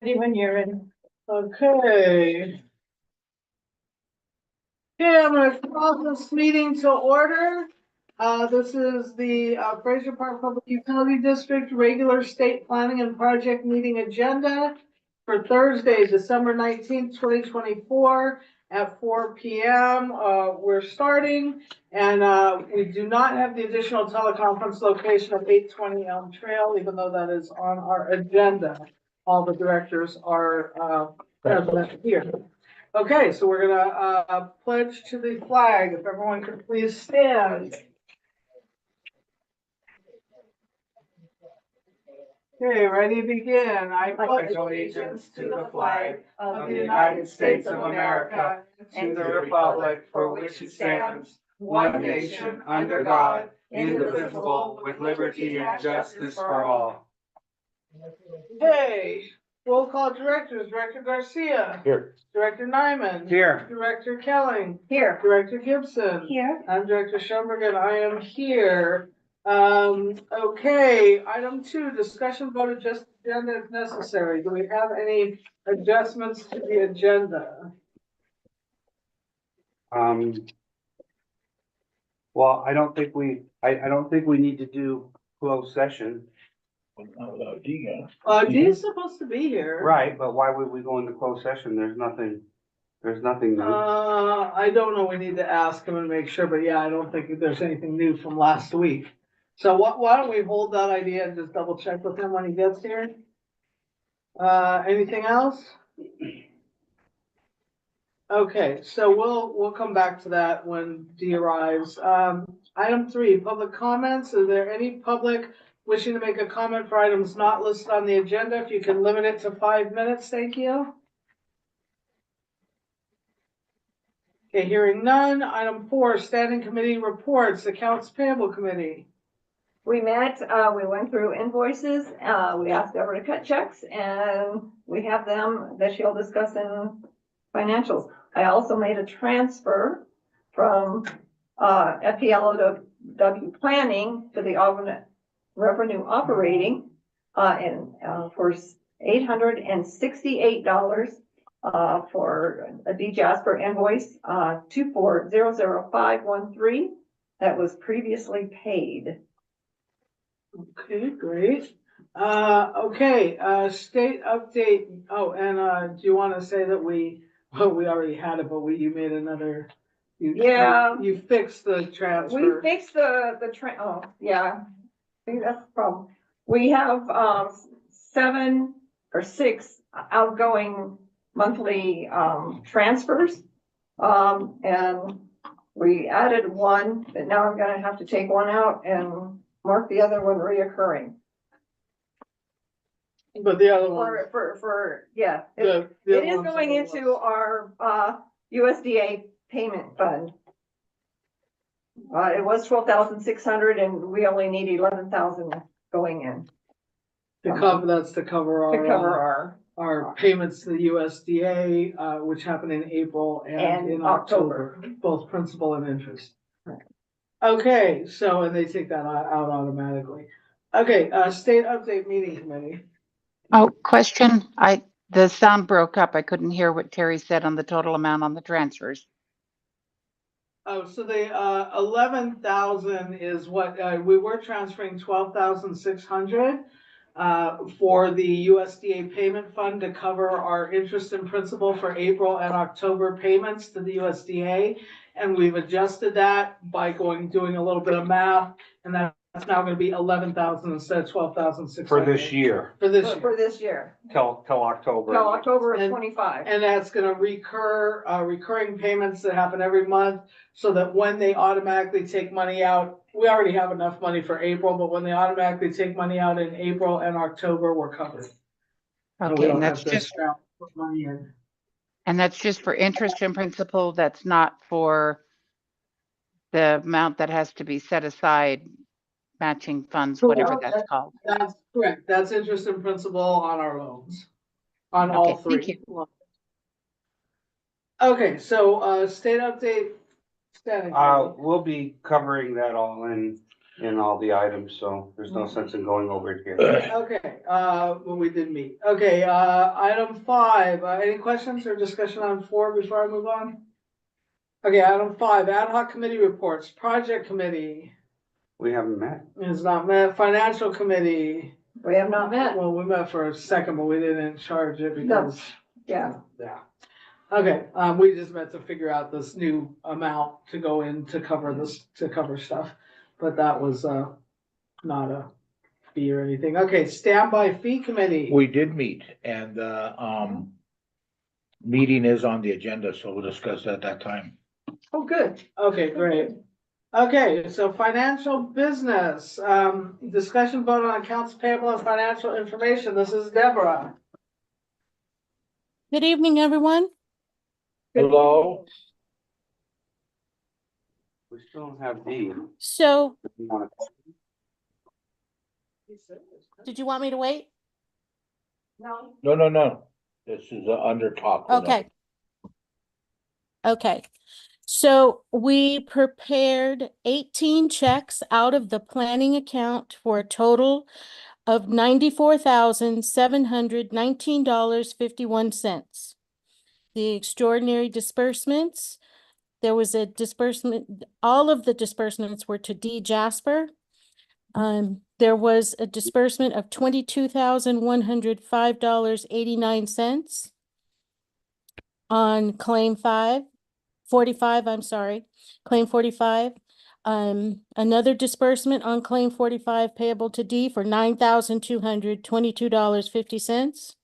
When you're in. Okay. Okay, I'm gonna call this meeting to order. This is the Fraser Park Public Utility District Regular State Planning and Project Meeting Agenda for Thursday, December 19th, 2024 at 4 p.m. We're starting, and we do not have the additional teleconference location of 820 Elm Trail, even though that is on our agenda. All the directors are present here. Okay, so we're gonna pledge to the flag. If everyone could please stand. Okay, ready to begin. I pledge allegiance to the flag of the United States of America and to the republic for which it stands, one nation, under God, indivisible, with liberty and justice for all. Hey, roll call directors, Director Garcia. Here. Director Nyman. Here. Director Kelling. Here. Director Gibson. Here. I'm Director Schoenberg and I am here. Okay, item 2, discussion vote adjust agenda if necessary. Do we have any adjustments to the agenda? Well, I don't think we need to do closed session. D is supposed to be here. Right, but why would we go into closed session? There's nothing new. I don't know, we need to ask him and make sure, but yeah, I don't think there's anything new from last week. So why don't we hold that idea and just double check with him when he gets here? Anything else? Okay, so we'll come back to that when D arrives. Item 3, public comments. Is there any public wishing to make a comment for items not listed on the agenda? If you can limit it to 5 minutes, thank you. Okay, hearing none. Item 4, standing committee reports, accounts payable committee. We met, we went through invoices, we asked Deborah to cut checks, and we have them that she'll discuss in financials. I also made a transfer from FPLOW planning to the alternate revenue operating and for $868 for a D Jasper invoice 2400513 that was previously paid. Okay, great. Okay, state update. Oh, and do you want to say that we already had it, but you made another. You fixed the transfer. We fixed oh, yeah. I think that's the problem. We have 7 or 6 outgoing monthly transfers. And we added one, but now I'm gonna have to take one out and mark the other one reoccurring. But the other one. Yeah. It is going into our USDA payment fund. It was 12,600 and we only need 11,000 going in. That's to cover our payments to the USDA, which happened in April and in October, both principal and interest. Right. Okay, so, and they take that out automatically. Okay, state update meeting committee. Oh, question. The sound broke up. I couldn't hear what Terry said on the total amount on the transfers. Oh, so the 11,000 is what we were transferring 12,600 for the USDA payment fund to cover our interest and principal for April and October payments to the USDA, and we've adjusted that by doing a little bit of math, and that's now going to be 11,000 instead of 12,600 For this year. For this year. Till October. Till October of 25. And that's going to recurring payments that happen every month, so that when they automatically take money out, we already have enough money for April, but when they automatically take money out in April and October, we're covered. Okay, and that's just for interest and principal. That's not for the amount that has to be set aside, matching funds, whatever that's called. That's correct. That's interest and principal on our loans, on all three. Thank you. Okay, so state update. We'll be covering that all in in all the items, so there's no sense in going over it here. Okay, well, we did meet. Okay, item 5, any questions or discussion on 4 before I move on? Okay, item 5, ad hoc committee reports, project committee We haven't met. is not met, financial committee. We have not met. Well, we met for a second, but we didn't charge it because, Yeah, yeah. Okay, we just met to figure out this new amount to go in to cover this, to cover stuff. But that was, not a fee or anything. Okay, standby fee committee. We did meet and meeting is on the agenda, so we'll discuss that at that time. oh, good. Okay, great. Okay, so financial business, discussion vote on accounts payable and financial information. This is Deborah. Good evening, everyone. Hello? We still don't have D. So, You wanna- did you want me to wait? No, No. This is under talk. Okay. Okay. So we prepared 18 checks out of the planning account for a total of $94,719.51. The extraordinary disbursements, there was a disbursement, all of the disbursements were to D Jasper. There was a disbursement of $22,105.89 on claim 45, I'm sorry, claim 45. Another disbursement on claim 45 payable to D for $9,222.50.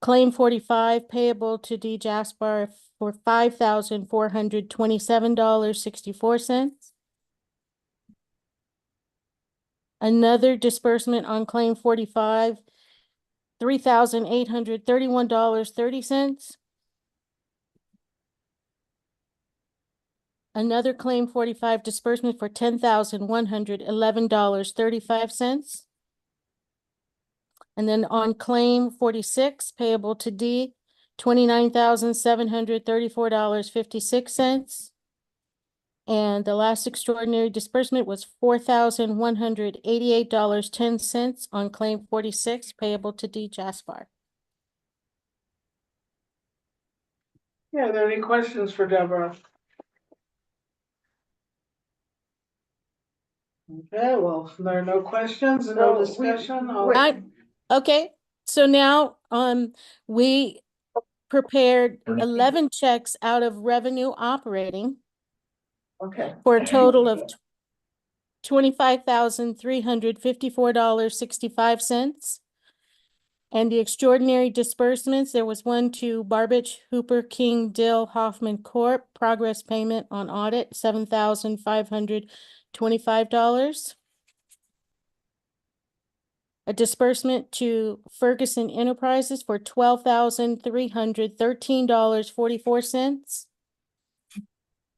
Claim 45 payable to D Jasper for $5,427.64. Another disbursement on claim 45, $3,831.30. Another claim 45 disbursement for $10,111.35. And then on claim 46 payable to D, $29,734.56. And the last extraordinary disbursement was $4,188.10 on claim 46 payable to D Jasper. Yeah, are there any questions for Deborah? Okay, well, if there are no questions and no So we- discussion, wait. Okay, so now, we prepared 11 checks out of revenue operating Okay, for a total of $25,354.65. And the extraordinary disbursements, there was one to Barbich, Hooper, King, Dill, Hoffman Corp. Progress payment on audit, $7,525. A disbursement to Ferguson Enterprises for $12,313.44.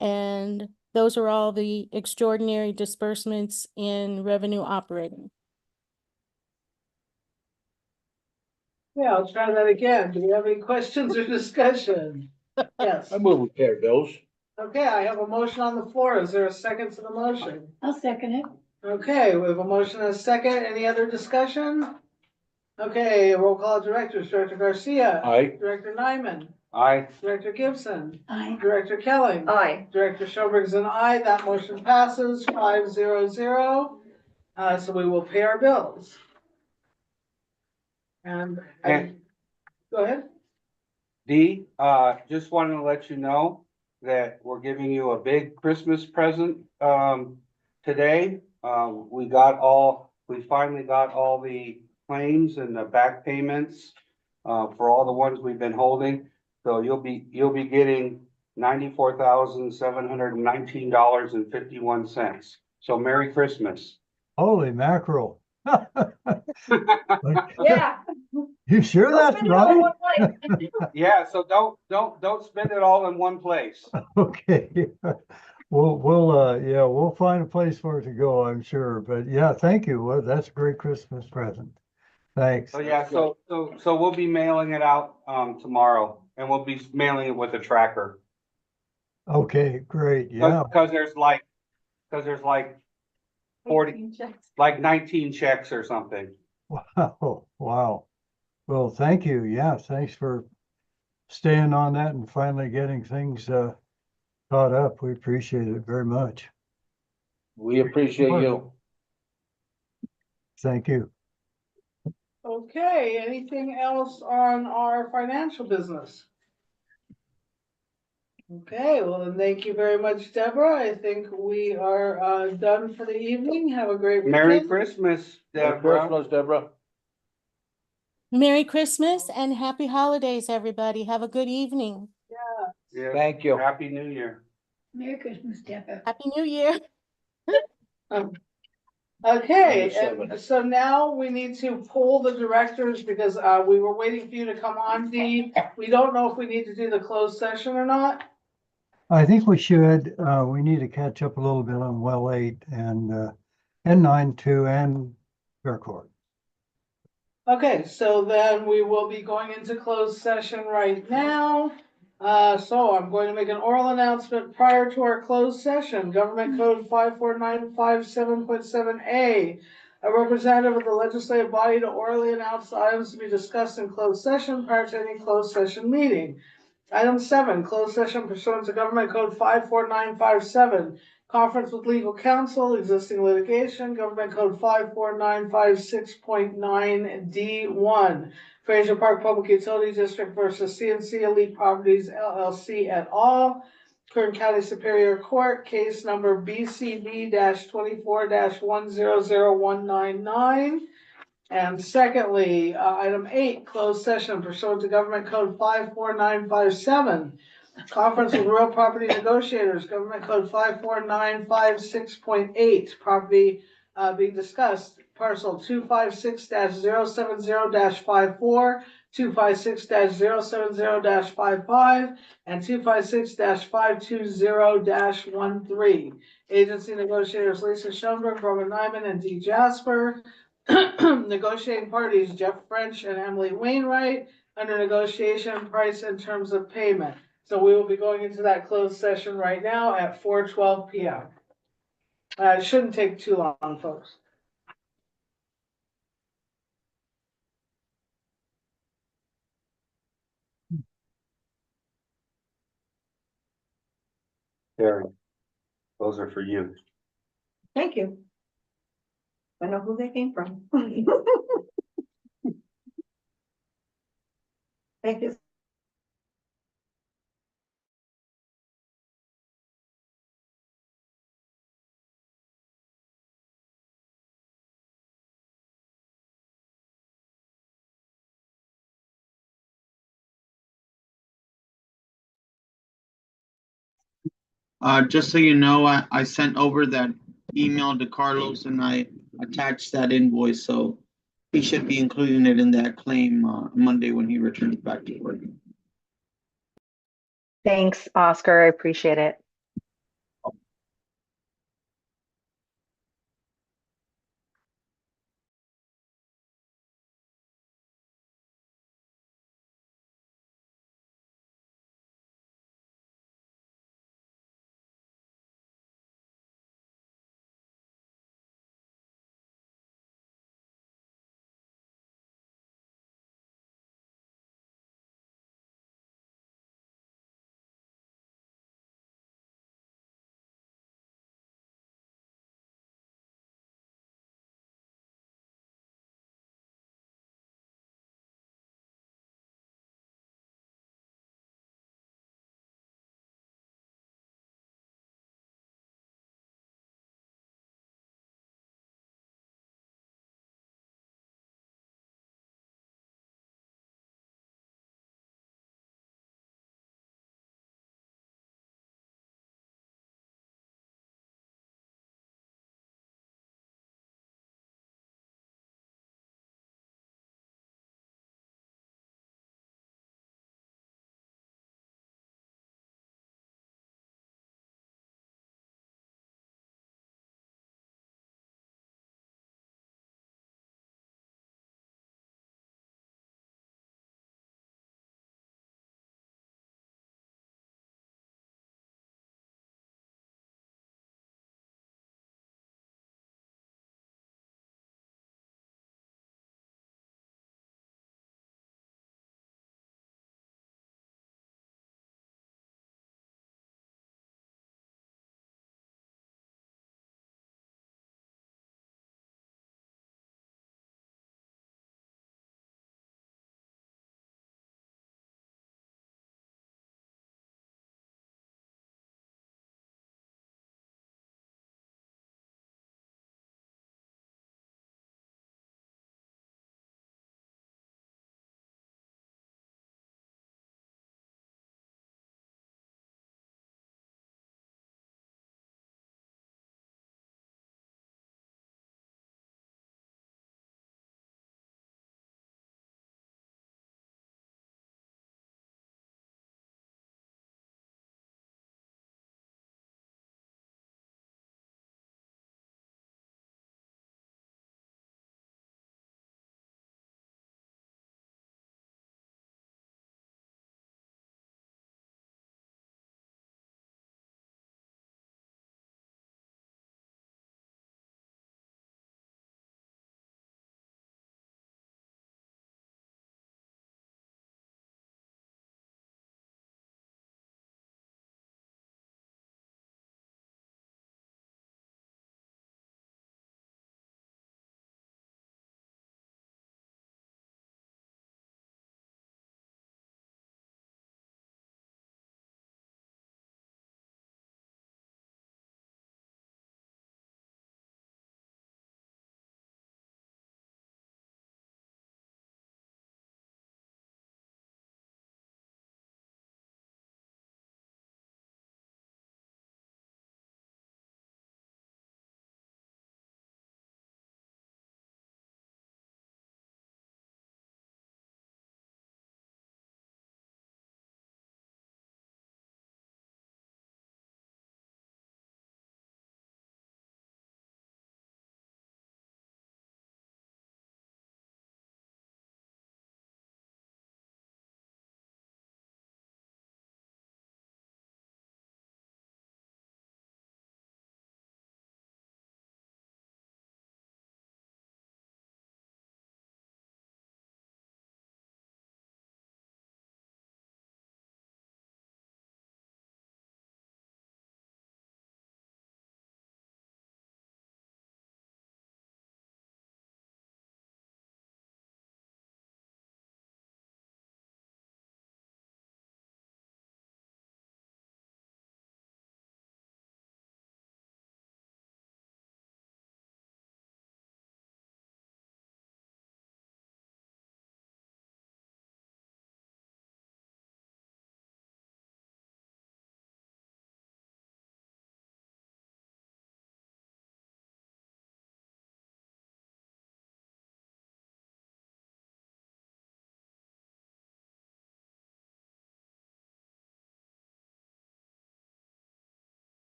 And those are all the extraordinary disbursements in revenue operating. yeah, I'll try that again. Do we have any questions or discussion? Yes. I move we pay our bills. Okay, I have a motion on the floor. Is there a second to the motion? I'll second it. Okay, we have a motion and a second. Any other discussion? Okay, roll call directors, Director Garcia. Aye. Director Nyman, Aye. Director Gibson, Aye. Director Kelly. Aye. Director Schoberg's an aye. That motion passes 5-0-0. So we will pay our bills. And, go ahead. D, just wanted to let you know that we're giving you a big Christmas present, today. We finally got all the claims and the back payments, for all the ones we've been holding. So you'll be getting $94,719.51. So Merry Christmas. Holy mackerel. Yeah. You sure Don't that's spend it all in right? one place. Yeah, so don't spend it all in one place. Okay. We'll find a place for it to go, I'm sure. But yeah, thank you. Well, that's a great Christmas present. Thanks. So yeah, so we'll be mailing it out, tomorrow, and we'll be mailing it with a tracker. Okay, great. Yeah. Because there's like cause there's like 40, like 19 checks or something. Wow, wow. Well, thank you. Yeah, thanks for staying on that and finally getting things caught up. We appreciate it very much. We appreciate you. Thank you. Okay, anything else on our financial business? Okay, well then, thank you very much, Deborah. I think we are done for the evening. Have a great weekend. Merry Christmas, Merry Deborah. Christmas, Deborah. Merry Christmas and happy holidays, everybody. Have a good evening. Yes, Thank you. Happy New Year. Merry Christmas, Deborah. Happy New Year. Okay, Number and so now we need to poll the directors because we were waiting for you to come on, Dee. We don't know if we need to do the closed session or not. I think we should, we need to catch up a little bit on well 8 and 9 too, and Fair Court. Okay, so then we will be going into closed session right now. So I'm going to make an oral announcement prior to our closed session. Government Code 54957.7A. A representative of the legislative body to orally announce the items to be discussed in closed session prior to any closed session meeting. Item 7, closed session pursuant to Government Code 54957. Conference with legal counsel, existing litigation, Government Code 54956.9D1. Fraser Park Public Utility District versus CNC Elite Properties LLC et al. Kern County Superior Court, case number BCB-24-100199. And secondly, item 8, closed session pursuant to Government Code 54957. Conference with real property negotiators, Government Code 54956.8, property being discussed, parcel 256-070-54, 256-070-55, and 256-520-13. Agency negotiators Lisa Schoenberg, Roman Nyman, and Dee Jasper. Negotiating parties Jeff French and Emily Wainwright. Under negotiation, price and terms of payment. So we will be going into that closed session right now at 4:12 p.m. It shouldn't take too long, folks. Terry, those are for you. Thank you. I know who they came from. Thank you Just so you know, I sent over that email to Carlos and I attached that invoice, so he should be including it in that claim, Monday when he returns back to work. Thanks, Oscar. I appreciate it.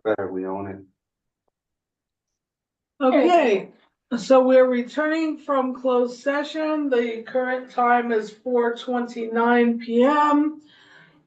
better we own it. Okay, so we're returning from closed session. The current time is 4:29 PM.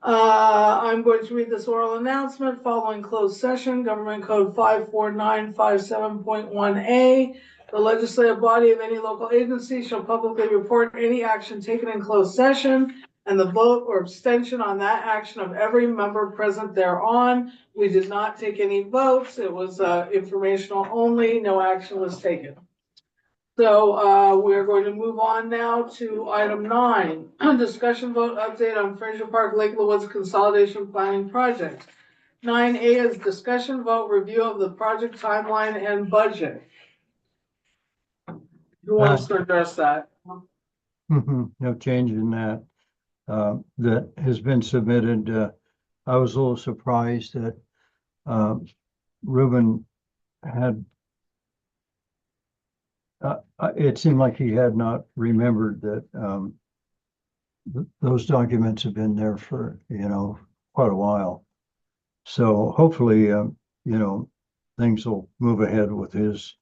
I'm going to read this oral announcement following closed session, Government Code 54957.1A. The legislative body of any local agency shall publicly report any action taken in closed session and the vote or abstention on that action of every member present thereon. We did not take any votes. It was informational only. No action was taken. So we're going to move on now to item 9, discussion vote update on Fraser Park Lake Woods Consolidation Planning Project. 9A is discussion vote review of the project timeline and budget. Who wants to address that? No change in that. That has been submitted. I was a little surprised that Ruben had it seemed like he had not remembered that those documents have been there for, quite a while. So hopefully, things will move ahead with his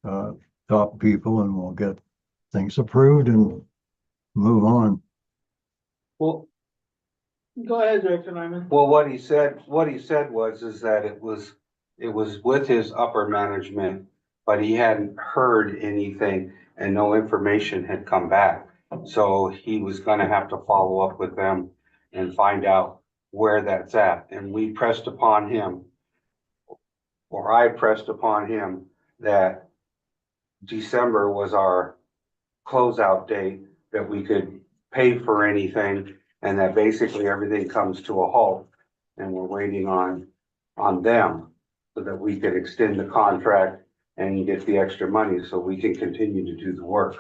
top people and we'll get things approved and move on. Well, Go ahead, Director Nyman. well, what he said was that it was with his upper management, but he hadn't heard anything and no information had come back. So he was gonna have to follow up with them and find out where that's at. And we pressed upon him, or I pressed upon him, that December was our closeout date, that we could pay for anything, and that basically everything comes to a halt. And we're waiting on them so that we could extend the contract and get the extra money so we can continue to do the work.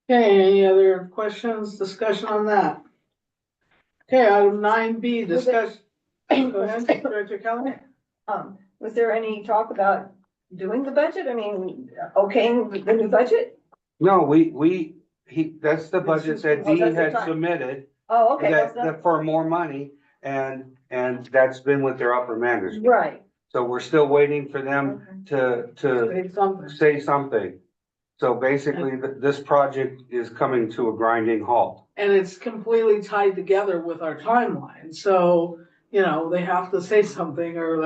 Okay, any other questions, discussion on that? Okay, item 9B, discussion. Go ahead, Director Kelly. Was there any talk about doing the budget? I mean, okaying the new budget? No, that's the budget that Oh, Dee that's the had time. submitted, Oh, okay, that's that for more money, and that's been with their upper management. right. So we're still waiting for them to Say something. say something. So basically, this project is coming to a grinding halt. And it's completely tied together with our timeline, so, they have to say something or,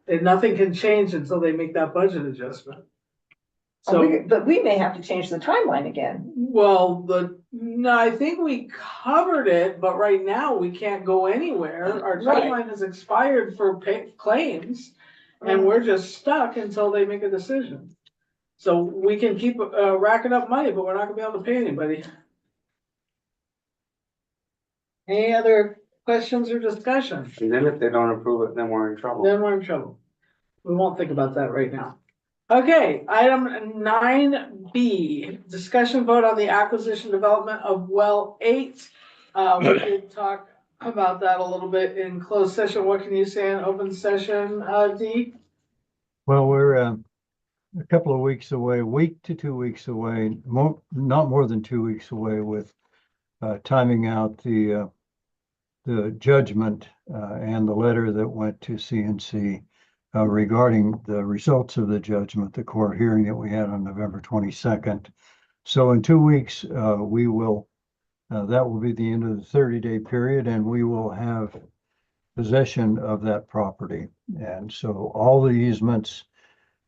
and nothing can change until they make that budget adjustment. So, But we may have to change the timeline again. well, no, I think we covered it, but right now we can't go anywhere. Our Right. timeline has expired for claims. And we're just stuck until they make a decision. So we can keep racking up money, but we're not gonna be able to pay anybody. Any other questions or discussion? And then if they don't approve it, then we're in trouble. Then we're in trouble. We won't think about that right now. Okay, item 9B, discussion vote on the acquisition development of well 8. We did talk about that a little bit in closed session. What can you say in open session, Dee? Well, we're a couple of weeks away, week to 2 weeks away, not more than 2 weeks away with timing out the judgment and the letter that went to CNC regarding the results of the judgment, the court hearing that we had on November 22nd. So in 2 weeks, we will, that will be the end of the 30-day period, and we will have possession of that property. And so all the easements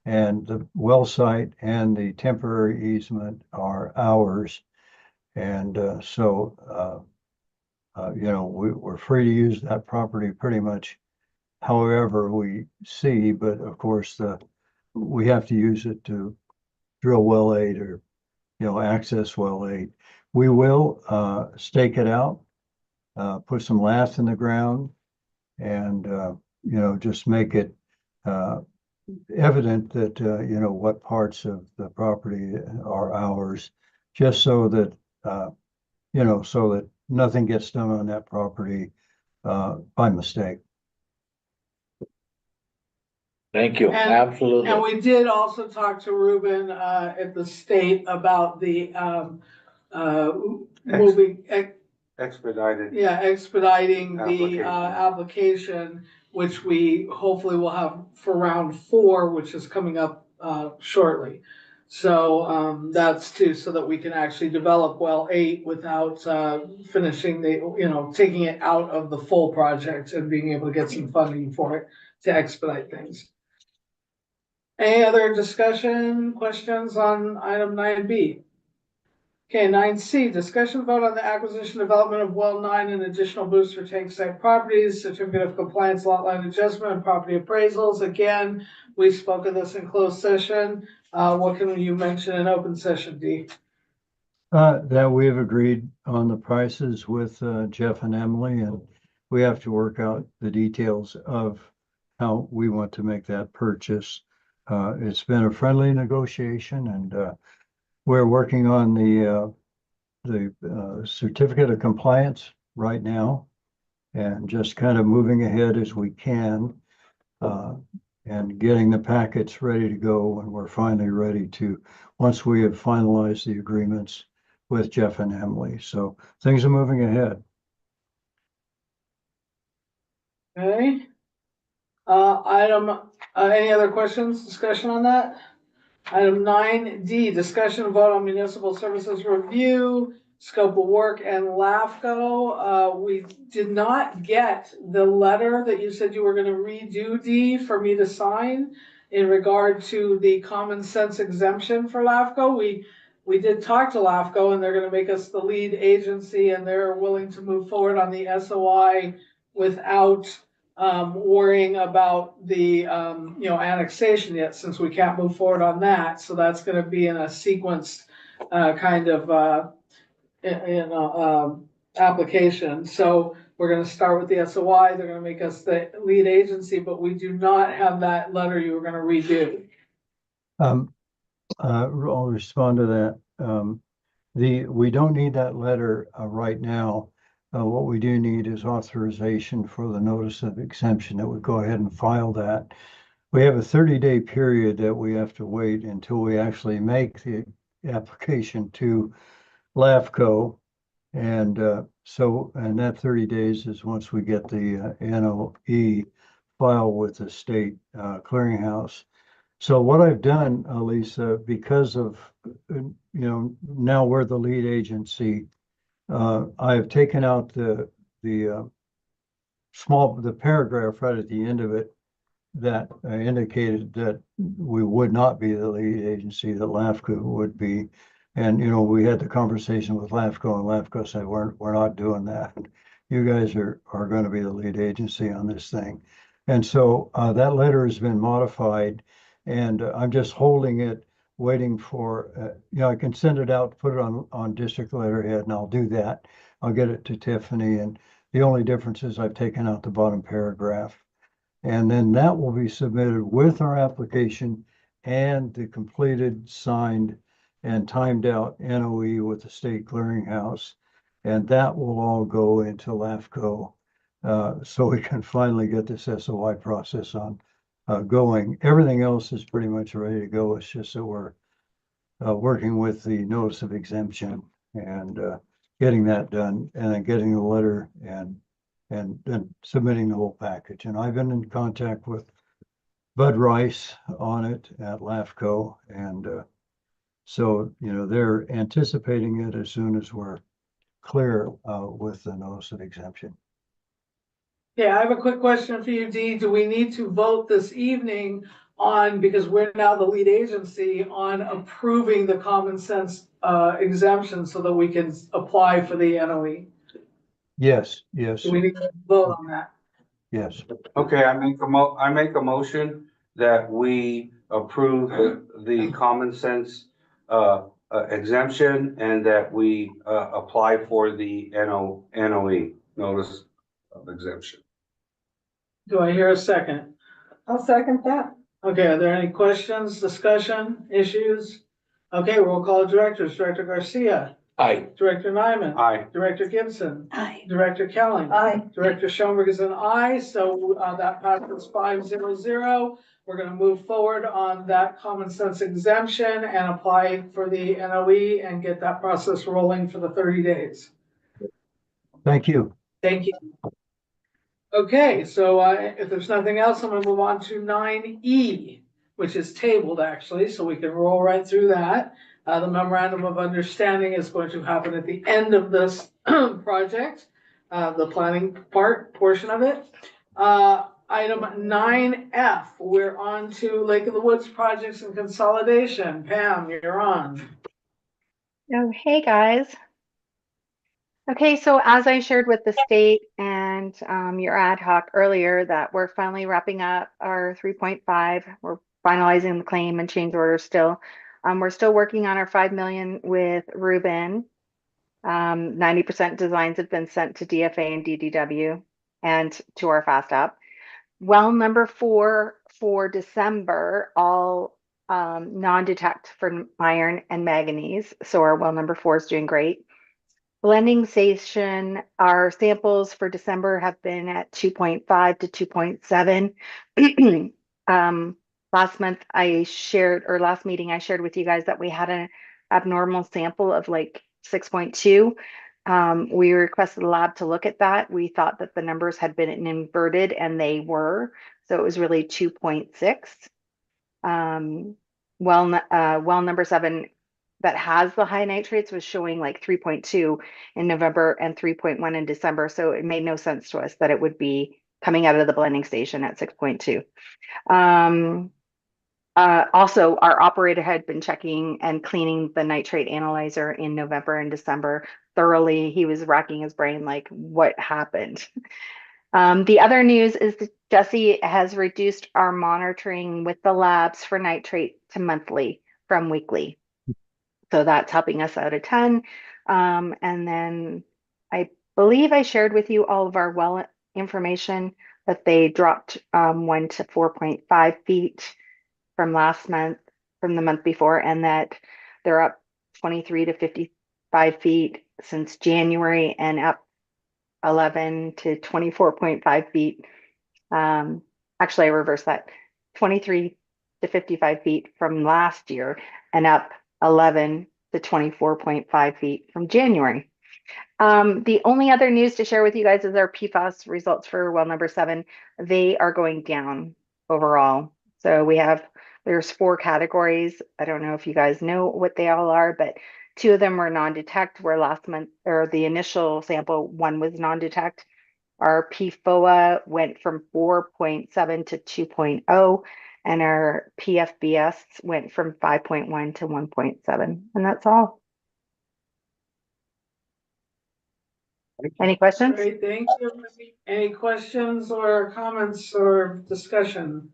and the well site and the temporary easement are ours. And we're free to use that property pretty much however we see, but of course, we have to use it to drill well 8 or, access well 8. We will stake it out, put some laths in the ground, and, just make it evident that, what parts of the property are ours, just so that, so that nothing gets done on that property by mistake. Thank you, And absolutely. we did also talk to Ruben at the state about the moving expedited. yeah, expediting the, Application. application, which we hopefully will have for round 4, which is coming up, shortly. So, that's too, so that we can actually develop well 8 without, finishing taking it out of the full project and being able to get some funding for it to expedite things. Any other discussion, questions on item 9B? Okay, 9C, discussion vote on the acquisition development of well 9 and additional booster tank site properties, certificate of compliance, lot line adjustment, and property appraisals. Again, we spoke of this in closed session. What can you mention in open session, Dee? That we have agreed on the prices with Jeff and Emily, and we have to work out the details of how we want to make that purchase. It's been a friendly negotiation, and we're working on the certificate of compliance right now, and just kind of moving ahead as we can, and getting the packets ready to go when we're finally ready to, once we have finalized the agreements with Jeff and Emily. So things are moving ahead. Okay. Any other questions, discussion on that? Item 9D, discussion and vote on municipal services review, scope of work, and LAFCO. We did not get the letter that you said you were gonna redo, Dee, for me to sign in regard to the common sense exemption for LAFCO. We did talk to LAFCO, and they're gonna make us the lead agency, and they're willing to move forward on the SOI without worrying about the, annexation yet, since we can't move forward on that. So that's gonna be in a sequenced, kind of, application. So we're gonna start with the SOI. They're gonna make us the lead agency, but we do not have that letter you were gonna redo. I'll respond to that. We don't need that letter right now. What we do need is authorization for the notice of exemption, that we go ahead and file that. We have a 30-day period that we have to wait until we actually make the application to LAFCO. And that 30 days is once we get the NOE file with the state clearinghouse. So what I've done, Lisa, because of, now we're the lead agency, I've taken out the paragraph right at the end of it that indicated that we would not be the lead agency, that LAFCO would be. And, we had the conversation with LAFCO, and LAFCO said, we're not doing that. You guys are going to be the lead agency on this thing. And so that letter has been modified, and I'm just holding it, waiting for, I can send it out, put it on district letterhead, and I'll do that. I'll get it to Tiffany, and the only difference is I've taken out the bottom paragraph. And then that will be submitted with our application and the completed, signed, and timed out NOE with the state clearinghouse. And that will all go into LAFCO, so we can finally get this SOI process on going. Everything else is pretty much ready to go. It's just that we're working with the notice of exemption and getting that done, and then getting the letter and then submitting the whole package. And I've been in contact with Bud Rice on it at LAFCO, and so they're anticipating it as soon as we're clear with the notice of exemption. Yeah, I have a quick question for you, Dee. Do we need to vote this evening on, because we're now the lead agency, on approving the common sense exemption so that we can apply for the NOE? Yes. Do we need to vote on that? Yes. Okay, I make a motion that we approve the common sense exemption, and that we apply for the NOE, notice of exemption. Do I hear a second? I'll second that. Okay, are there any questions, discussion, issues? Okay, roll call directors. Director Garcia. Aye. Director Nyman. Aye. Director Gibson. Aye. Director Kelling. Aye. Director Schoenberg is an aye, so that passes 5-0. We're gonna move forward on that common sense exemption and apply for the NOE and get that process rolling for the 30 days. Thank you. Thank you. Okay, so if there's nothing else, I'm gonna move on to 9E, which is tabled actually, so we can roll right through that. The memorandum of understanding is going to happen at the end of this project, the planning portion of it. Item 9F, we're on to Lake of the Woods projects and consolidation. Pam, you're on. Oh, hey, guys. Okay, so as I shared with the state and your ad hoc earlier, that we're finally wrapping up our 3.5. We're finalizing the claim and change order still. We're still working on our 5 million with Ruben. 90% designs have been sent to DFA and DDW and to our fast app. Well, number 4 for December, all non-detect for iron and manganese. So our well number 4 is doing great. Blending station, our samples for December have been at 2.5 to 2.7. Last month I shared, or last meeting I shared with you guys that we had an abnormal sample of like 6.2. We requested the lab to look at that. We thought that the numbers had been inverted and they were, so it was really 2.6. Well number 7 that has the high nitrates was showing like 3.2 in November and 3.1 in December. So it made no sense to us that it would be coming out of the blending station at 6.2. Also, our operator had been checking and cleaning the nitrate analyzer in November and December thoroughly. He was racking his brain like, what happened? The other news is that Jesse has reduced our monitoring with the labs for nitrate to monthly from weekly. So that's helping us out a ton. And then I believe I shared with you all of our well information that they dropped 1 to 4.5 feet from last month, from the month before, and that they're up 23 to 55 feet since January and up 11 to 24.5 feet. Actually, I reversed that, 23 to 55 feet from last year and up 11 to 24.5 feet from January. The only other news to share with you guys is our PFAS results for well number 7. They are going down overall. So there's 4 categories. I don't know if you guys know what they all are, but 2 of them were non-detect, where last month, or the initial sample, 1 was non-detect. Our PFOA went from 4.7 to 2.0, and our PFBS went from 5.1 to 1.7. And that's all. Any questions? Great, thank you. Any questions or comments or discussion?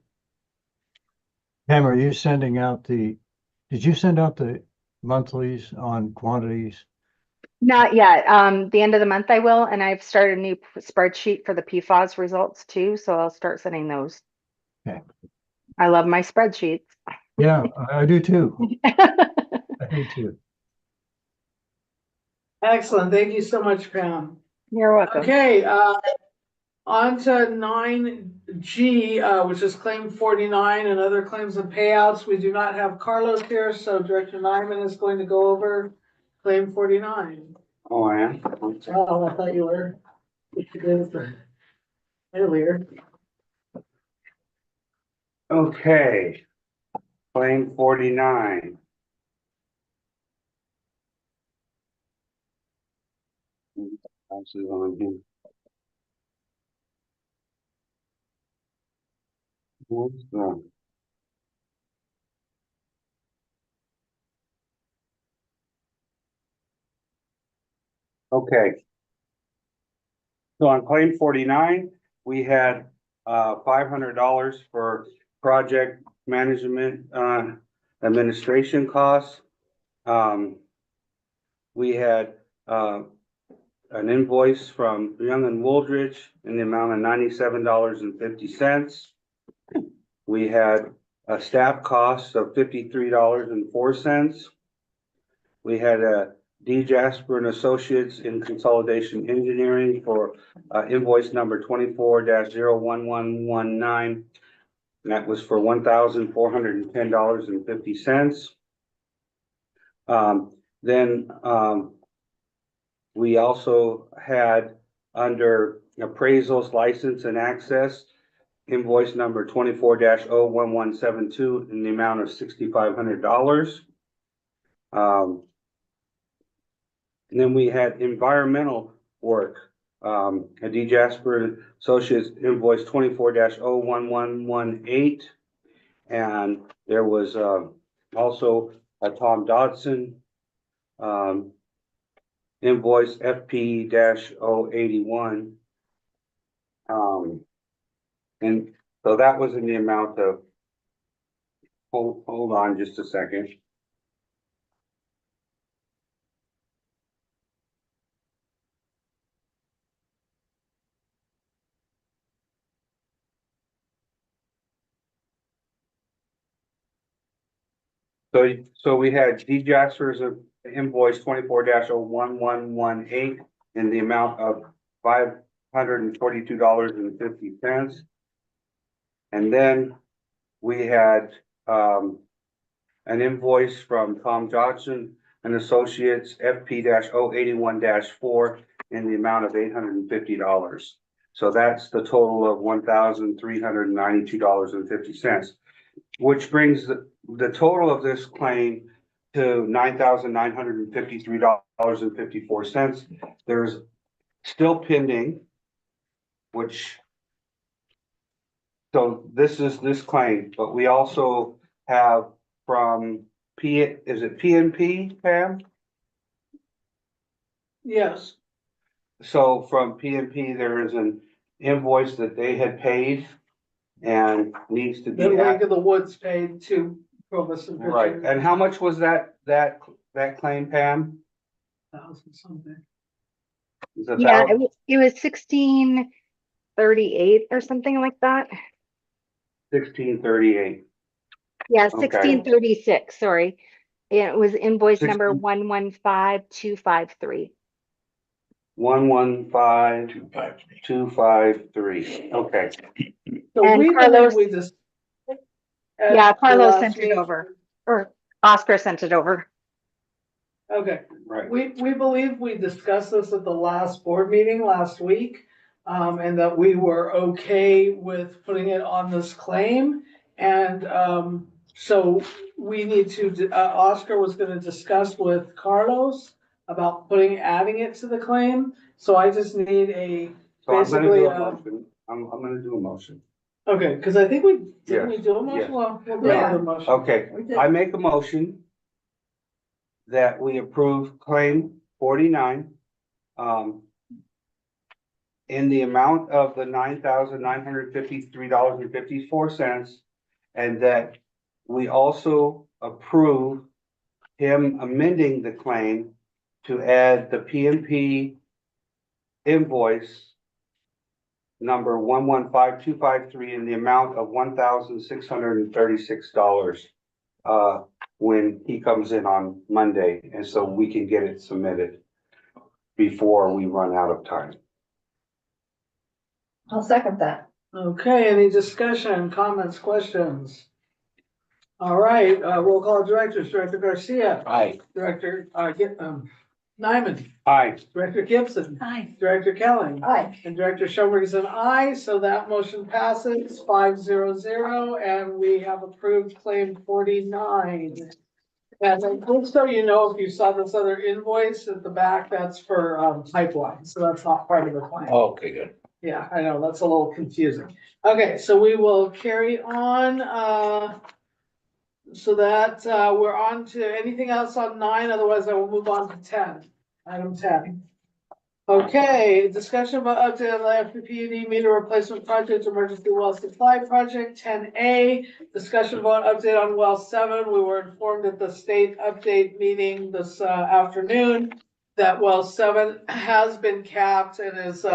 Pam, are you sending out did you send out the monthlies on quantities? Not yet. The end of the month I will, and I've started a new spreadsheet for the PFAS results too, so I'll start sending those. Okay. I love my spreadsheets. Yeah, I do too. I do too. Excellent, thank you so much, Pam. You're welcome. Okay, on to 9G, which is claim 49 and other claims and payouts. We do not have Carlos here, so Director Nyman is going to go over claim 49. Oh, I am? Oh, I thought you were. Earlier. Okay. Claim 49. Actually on here. What's that? Okay. So on claim 49, we had $500 for project management administration costs. We had an invoice from Young and Wooldridge in the amount of $97.50. We had a staff cost of $53.04. We had a D. Jasper and Associates in Consolidation Engineering for invoice number 24-01119. And that was for $1,410.50. Then we also had under appraisals, license and access, invoice number 24-01172 in the amount of $6,500. And then we had environmental work, a D Jasper Associates invoice 24-01118. And there was, also a Tom Dodson, invoice FP-081. And so that was in the amount of, hold on just a second. So we had D Jasper's invoice 24-01118 in the amount of $542.50. And then we had an invoice from Tom Johnson and Associates FP-081-4 in the amount of $850. So that's the total of $1,392.50, which brings the total of this claim to $9,953.54. There's still pending, which, so this is this claim, but we also have from is it PNP, Pam? Yes, So from PNP, there is an invoice that they had paid and needs to be. the Lake of the Woods paid to Provost and Right, Fisher. and how much was that claim, Pam? 1,000 something. Is it Yeah, about it was 1638 or something like that. 1638? Yeah, Okay. 1636, sorry. It was invoice number 16 115253. 115253. Okay, So And we Carlos- believe we just. Yeah, at the Carlos last sent it meeting- over, or Oscar sent it over. Okay, right. we believe we discussed this at the last board meeting last week. And that we were okay with putting it on this claim. And, so we need to, Oscar was gonna discuss with Carlos about adding it to the claim. So I just need a, So I'm gonna basically, do a motion. I'm gonna do a motion. okay, cause I think didn't we Yes, do a motion? yes. Well, we'll do Yeah. another motion. Okay, We did. I make a motion that we approve claim 49, in the amount of the $9,953.54, and that we also approve him amending the claim to add the PNP invoice number 115253 in the amount of $1,636 when he comes in on Monday, and so we can get it submitted before we run out of time. I'll second that. Okay, any discussion, comments, questions? All right, roll call directors, Director Garcia, Aye. Director, Nyman, Aye. Director Gibson, Aye. Director Kelly. Aye. And Director Schoenberg is an aye, so that motion passes 500, and we have approved claim 49. And then just so you know, if you saw this other invoice at the back, that's for pipeline, so that's not part of the claim. Okay, good. Yeah, I know, that's a little confusing. Okay, so we will carry on, so that, we're on to anything else on 9, otherwise I will move on to 10, item 10. Okay, discussion about update on the FPPUD meter replacement project, emergency well supply project, 10A. Discussion about update on well 7. We were informed at the state update meeting this afternoon that well 7 has been capped and is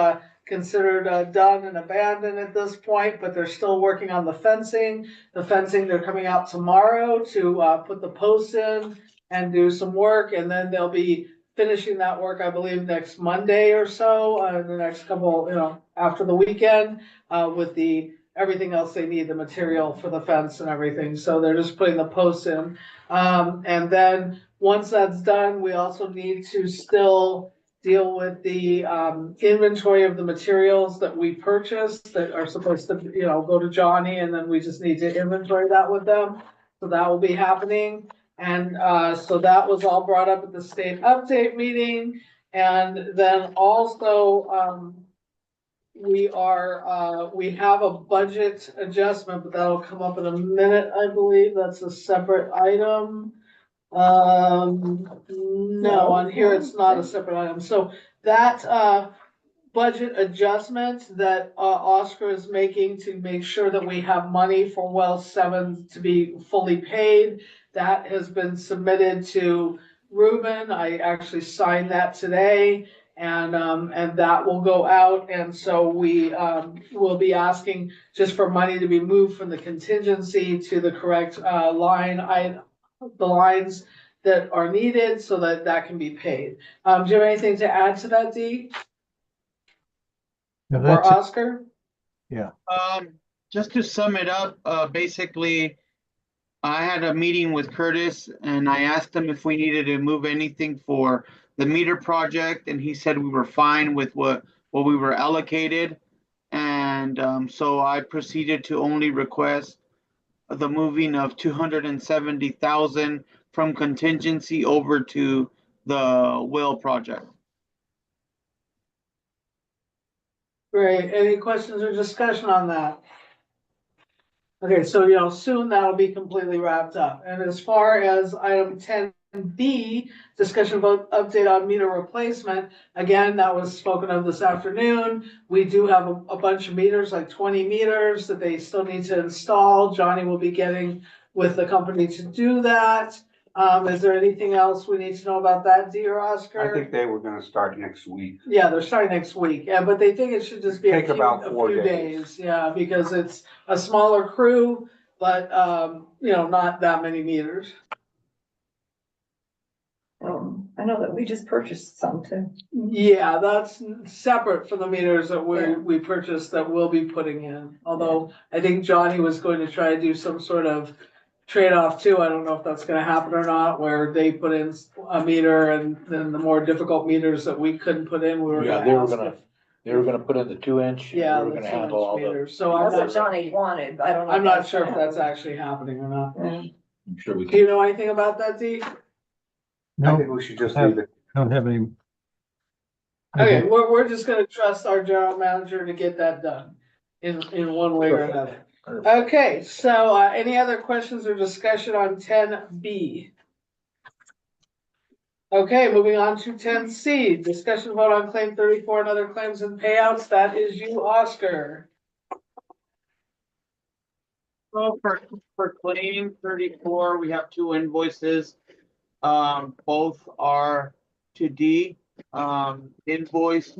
considered done and abandoned at this point, but they're still working on the fencing. The fencing, they're coming out tomorrow to put the posts in and do some work, and then they'll be finishing that work, I believe, next Monday or so, the next couple, after the weekend, with everything else they need, the material for the fence and everything. So they're just putting the posts in. And then once that's done, we also need to still deal with the inventory of the materials that we purchased that are supposed to, go to Johnny, and then we just need to inventory that with them. So that will be happening. And so that was all brought up at the state update meeting. And then also, we have a budget adjustment, but that'll come up in a minute, I believe. That's a separate item. No, on here it's not a separate item. So that budget adjustment that Oscar is making to make sure that we have money for well 7 to be fully paid, that has been submitted to Ruben. I actually signed that today, and that will go out. And so we will be asking just for money to be moved from the contingency to the correct the lines that are needed so that that can be paid. Do you have anything to add to that, Dee? Now, Or that's, Oscar? Just to sum it up, basically, I had a meeting with Curtis and I asked him if we needed to move anything for the meter project, and he said we were fine with what we were allocated. And so I proceeded to only request the moving of 270,000 from contingency over to the well project. Great. Any questions or discussion on that? Okay, so soon that'll be completely wrapped up. And as far as item 10B, discussion about update on meter replacement, again, that was spoken of this afternoon. We do have a bunch of meters, like 20 meters that they still need to install. Johnny will be getting with the company to do that. Is there anything else we need to know about that, Dee or Oscar? I think they were gonna start next week. Yeah, they're starting next week. Yeah, but they think it should just be Take about 4 a few days. Yeah, because it's a smaller crew, but not that many meters. I know that we just purchased some too. Yeah, that's separate from the meters that Yeah. we purchased that we'll be putting in. Although I think Johnny was going to try to do some sort of trade-off too. I don't know if that's gonna happen or not, where they put in a meter and then the more difficult meters that we couldn't put in, we were Yeah, gonna they were ask gonna, if- they were gonna put in the 2-inch. Yeah, We were the gonna handle all 2-inch the, meters. So That's what Johnny wanted, but I don't know. I'm if not that's sure if gonna that's happen. actually happening or not. Yeah. I'm sure we Do can. you know anything about that, Dee? I no, think we should just have- leave it. don't have any. Okay, we're just gonna trust our general manager to get that done in one way or Perfect. another. Okay, so any other questions or discussion on 10B? Okay, moving on to 10C, discussion vote on claim 34 and other claims and payouts. That is you, Oscar. So for claim 34, we have 2 invoices. Both are to D. Invoice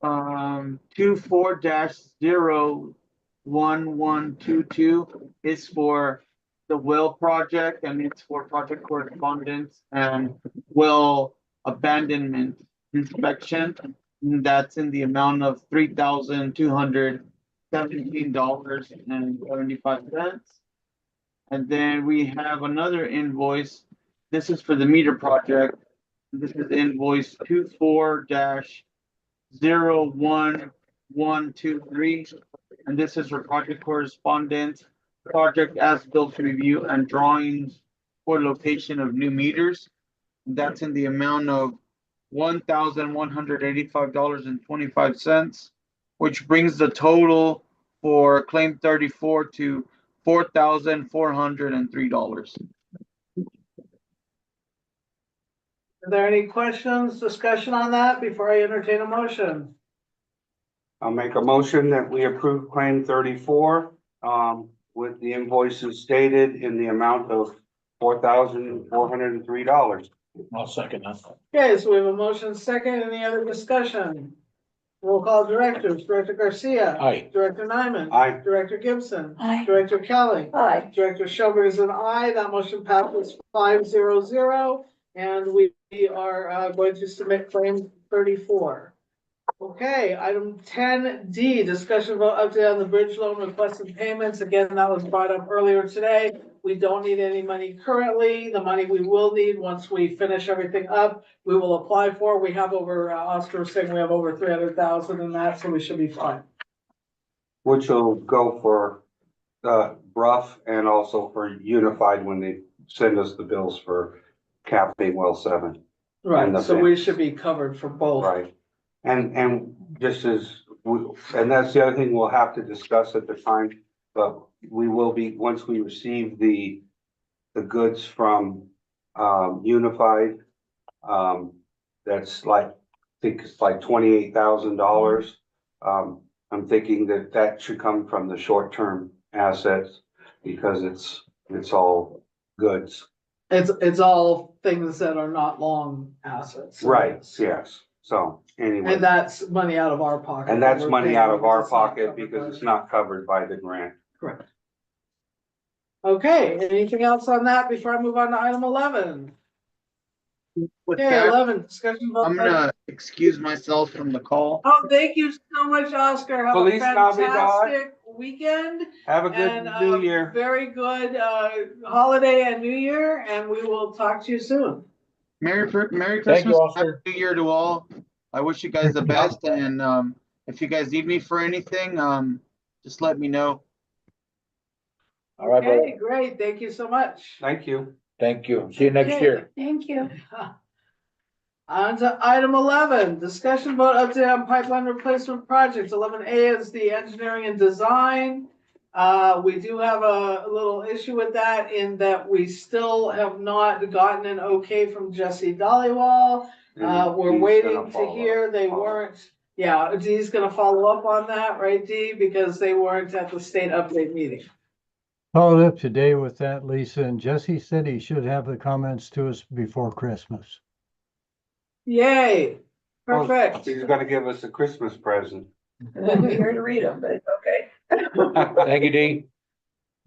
24-01122 is for the well project, and it's for project correspondence and well abandonment inspection. And that's in the amount of $3,217.75. And then we have another invoice. This is for the meter project. This is invoice 24-01123. And this is for project correspondence, project as-built review and drawings for location of new meters. That's in the amount of $1,185.25, which brings the total for claim 34 to $4,403. Are there any questions, discussion on that before I entertain a motion? I'll make a motion that we approve claim 34, with the invoices stated in the amount of $4,403. I'll second that. Okay, so we have a motion second. Any other discussion? Roll call directors, Director Garcia. Aye. Director Nyman. Aye. Director Gibson. Aye. Director Kelly. Hi. Director Schober is an aye. That motion passes 500, and we are going to submit claim 34. Okay, item 10D, discussion vote update on the bridge loan requested payments. Again, that was brought up earlier today. We don't need any money currently. The money we will need once we finish everything up, we will apply for. We have over, Oscar was saying we have over 300,000 in that, so we should be fine. Which will go for, Bruff and also for Unified when they send us the bills for capping well 7. Right, the so bank. we should be covered for both. Right. And just as, and that's the other thing we'll have to discuss at the time, but we will be, once we receive the goods from, Unified, that's like, I think it's like $28,000. I'm thinking that that should come from the short-term assets because it's all goods. It's all things that are not long assets. Right, yes. So anyway. And that's money out of our pocket. And that's We're money paying out of our because it's not pocket covered because by it's the- not covered by the grant. Correct. Okay, anything else on that before I move on to item 11? With Okay, that, 11, discussion vote. I'm gonna excuse myself from the call. Oh, thank you so much, Oscar. Have a Feliz Navidad. fantastic weekend. Have a good And new year. very good holiday and New Year, and we will talk to you soon. Merry Thank Christmas, you, Oscar. Happy New Year to all. I wish you guys the best, and if you guys need me for anything, just let me know. All right, brother. Okay, great. Thank you so much. Thank you. Thank you. See you next Okay. year. Thank you. On to item 11, discussion vote update on pipeline replacement projects. 11A is the engineering and design. We do have a little issue with that in that we still have not gotten an okay from Jesse Dollywall. We're He's waiting gonna to follow hear, up. they weren't, yeah, Dee's gonna follow up on that, right, Dee? Because they weren't at the state update meeting. Followed up today with that, Lisa, and Jesse said he should have the comments to us before Christmas. Yay, Well, perfect. He's gonna give us a Christmas present. We'll be here to read them, but okay. Thank you, Dee.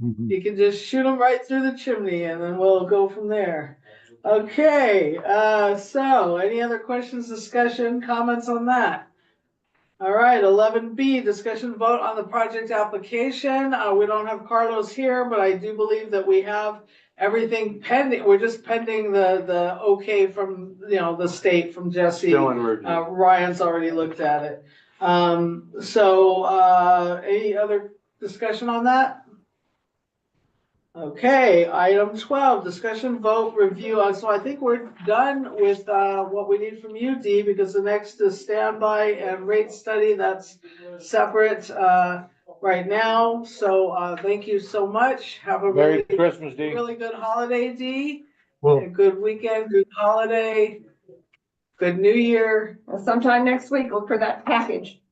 Mhm. You can just shoot them right through the chimney and then we'll go from there. Okay, so any other questions, discussion, comments on that? All right, 11B, discussion vote on the project application. We don't have Carlos here, but I do believe that we have everything pending. We're just pending the okay from, the state, from Jesse. Still in review. Ryan's already looked at it. Any other discussion on that? Okay, item 12, discussion vote review. So I think we're done with what we need from you, Dee, because the next is standby and rate study. That's separate right now. So thank you so much. Have a Merry really, Christmas, Dee. really good holiday, Dee. Well, A good weekend, good holiday, good New Year. Well, sometime next week, look for that package.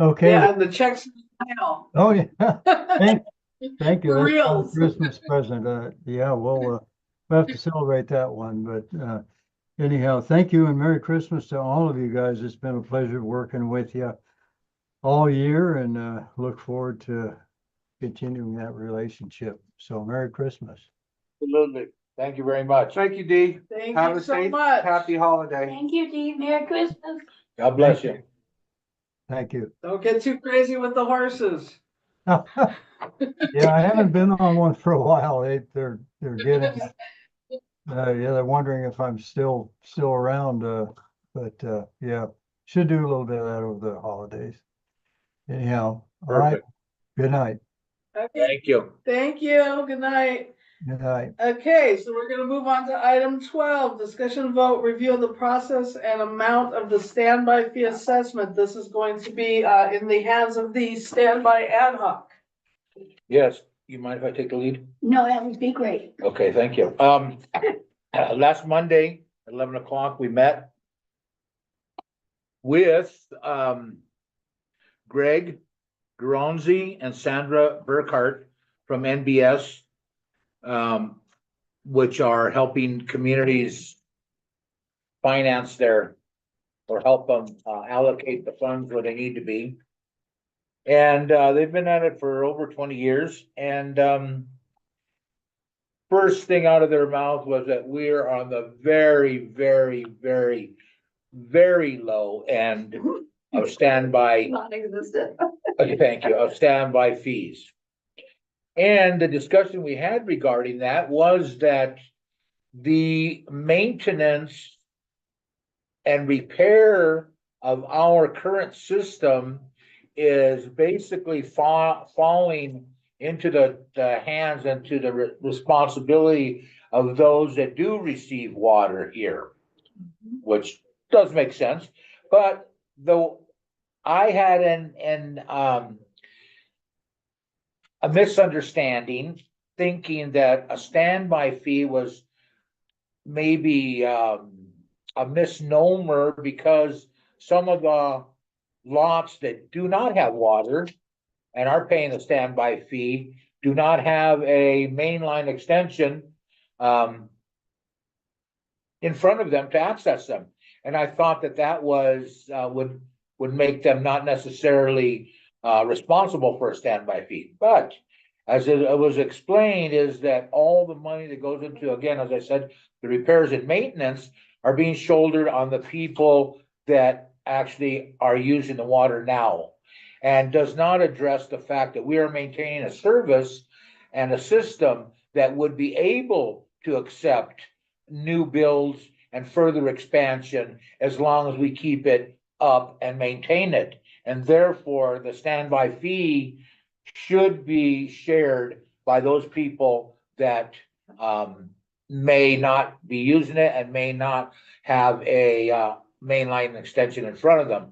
okay. Yeah, and the checks in the mail. Oh, yeah. Thank you. For That's my reals. Christmas present. Yeah, we'll have to celebrate that one, but anyhow, thank you and Merry Christmas to all of you guys. It's been a pleasure working with you all year and look forward to continuing that relationship. So Merry Christmas. Absolutely. Thank you very much. Thank you, Dee. Thank Have you a so safe, much. happy holiday. Thank you, Dee. Merry Christmas. God bless you. Thank you. Don't get too crazy with the horses. Yeah, I haven't been on one for a while. They're getting, yeah, they're wondering if I'm still around, but yeah, should do a little bit of that over the holidays. Anyhow, all right, Perfect. good night. Okay, Thank you. thank you. Good night. Good night. Okay, so we're gonna move on to item 12, discussion vote, review of the process and amount of the standby fee assessment. This is going to be in the hands of the standby ad hoc. Yes, you mind if I take the lead? No, that would be great. Okay, thank you. Last Monday, 11 o'clock, we met with, Greg Garonzi and Sandra Burkhart from NBS, which are helping communities finance or help them allocate the funds where they need to be. And they've been at it for over 20 years. And first thing out of their mouth was that we're on the very, very, very, very low end of standby, Non-existent. okay, thank you, of standby fees. And the discussion we had regarding that was that the maintenance and repair of our current system is basically falling into the hands and to the responsibility of those that do receive water here, which does make sense. But though I had a misunderstanding, thinking that a standby fee was maybe a misnomer, because some of the lots that do not have water and are paying a standby fee do not have a mainline extension in front of them to access them. And I thought that was would make them not necessarily responsible for a standby fee. But as it was explained, is that all the money that goes into, again, as I said, the repairs and maintenance are being shouldered on the people that actually are using the water now, and does not address the fact that we are maintaining a service and a system that would be able to accept new builds and further expansion as long as we keep it up and maintain it. And therefore, the standby fee should be shared by those people that may not be using it and may not have a mainline extension in front of them.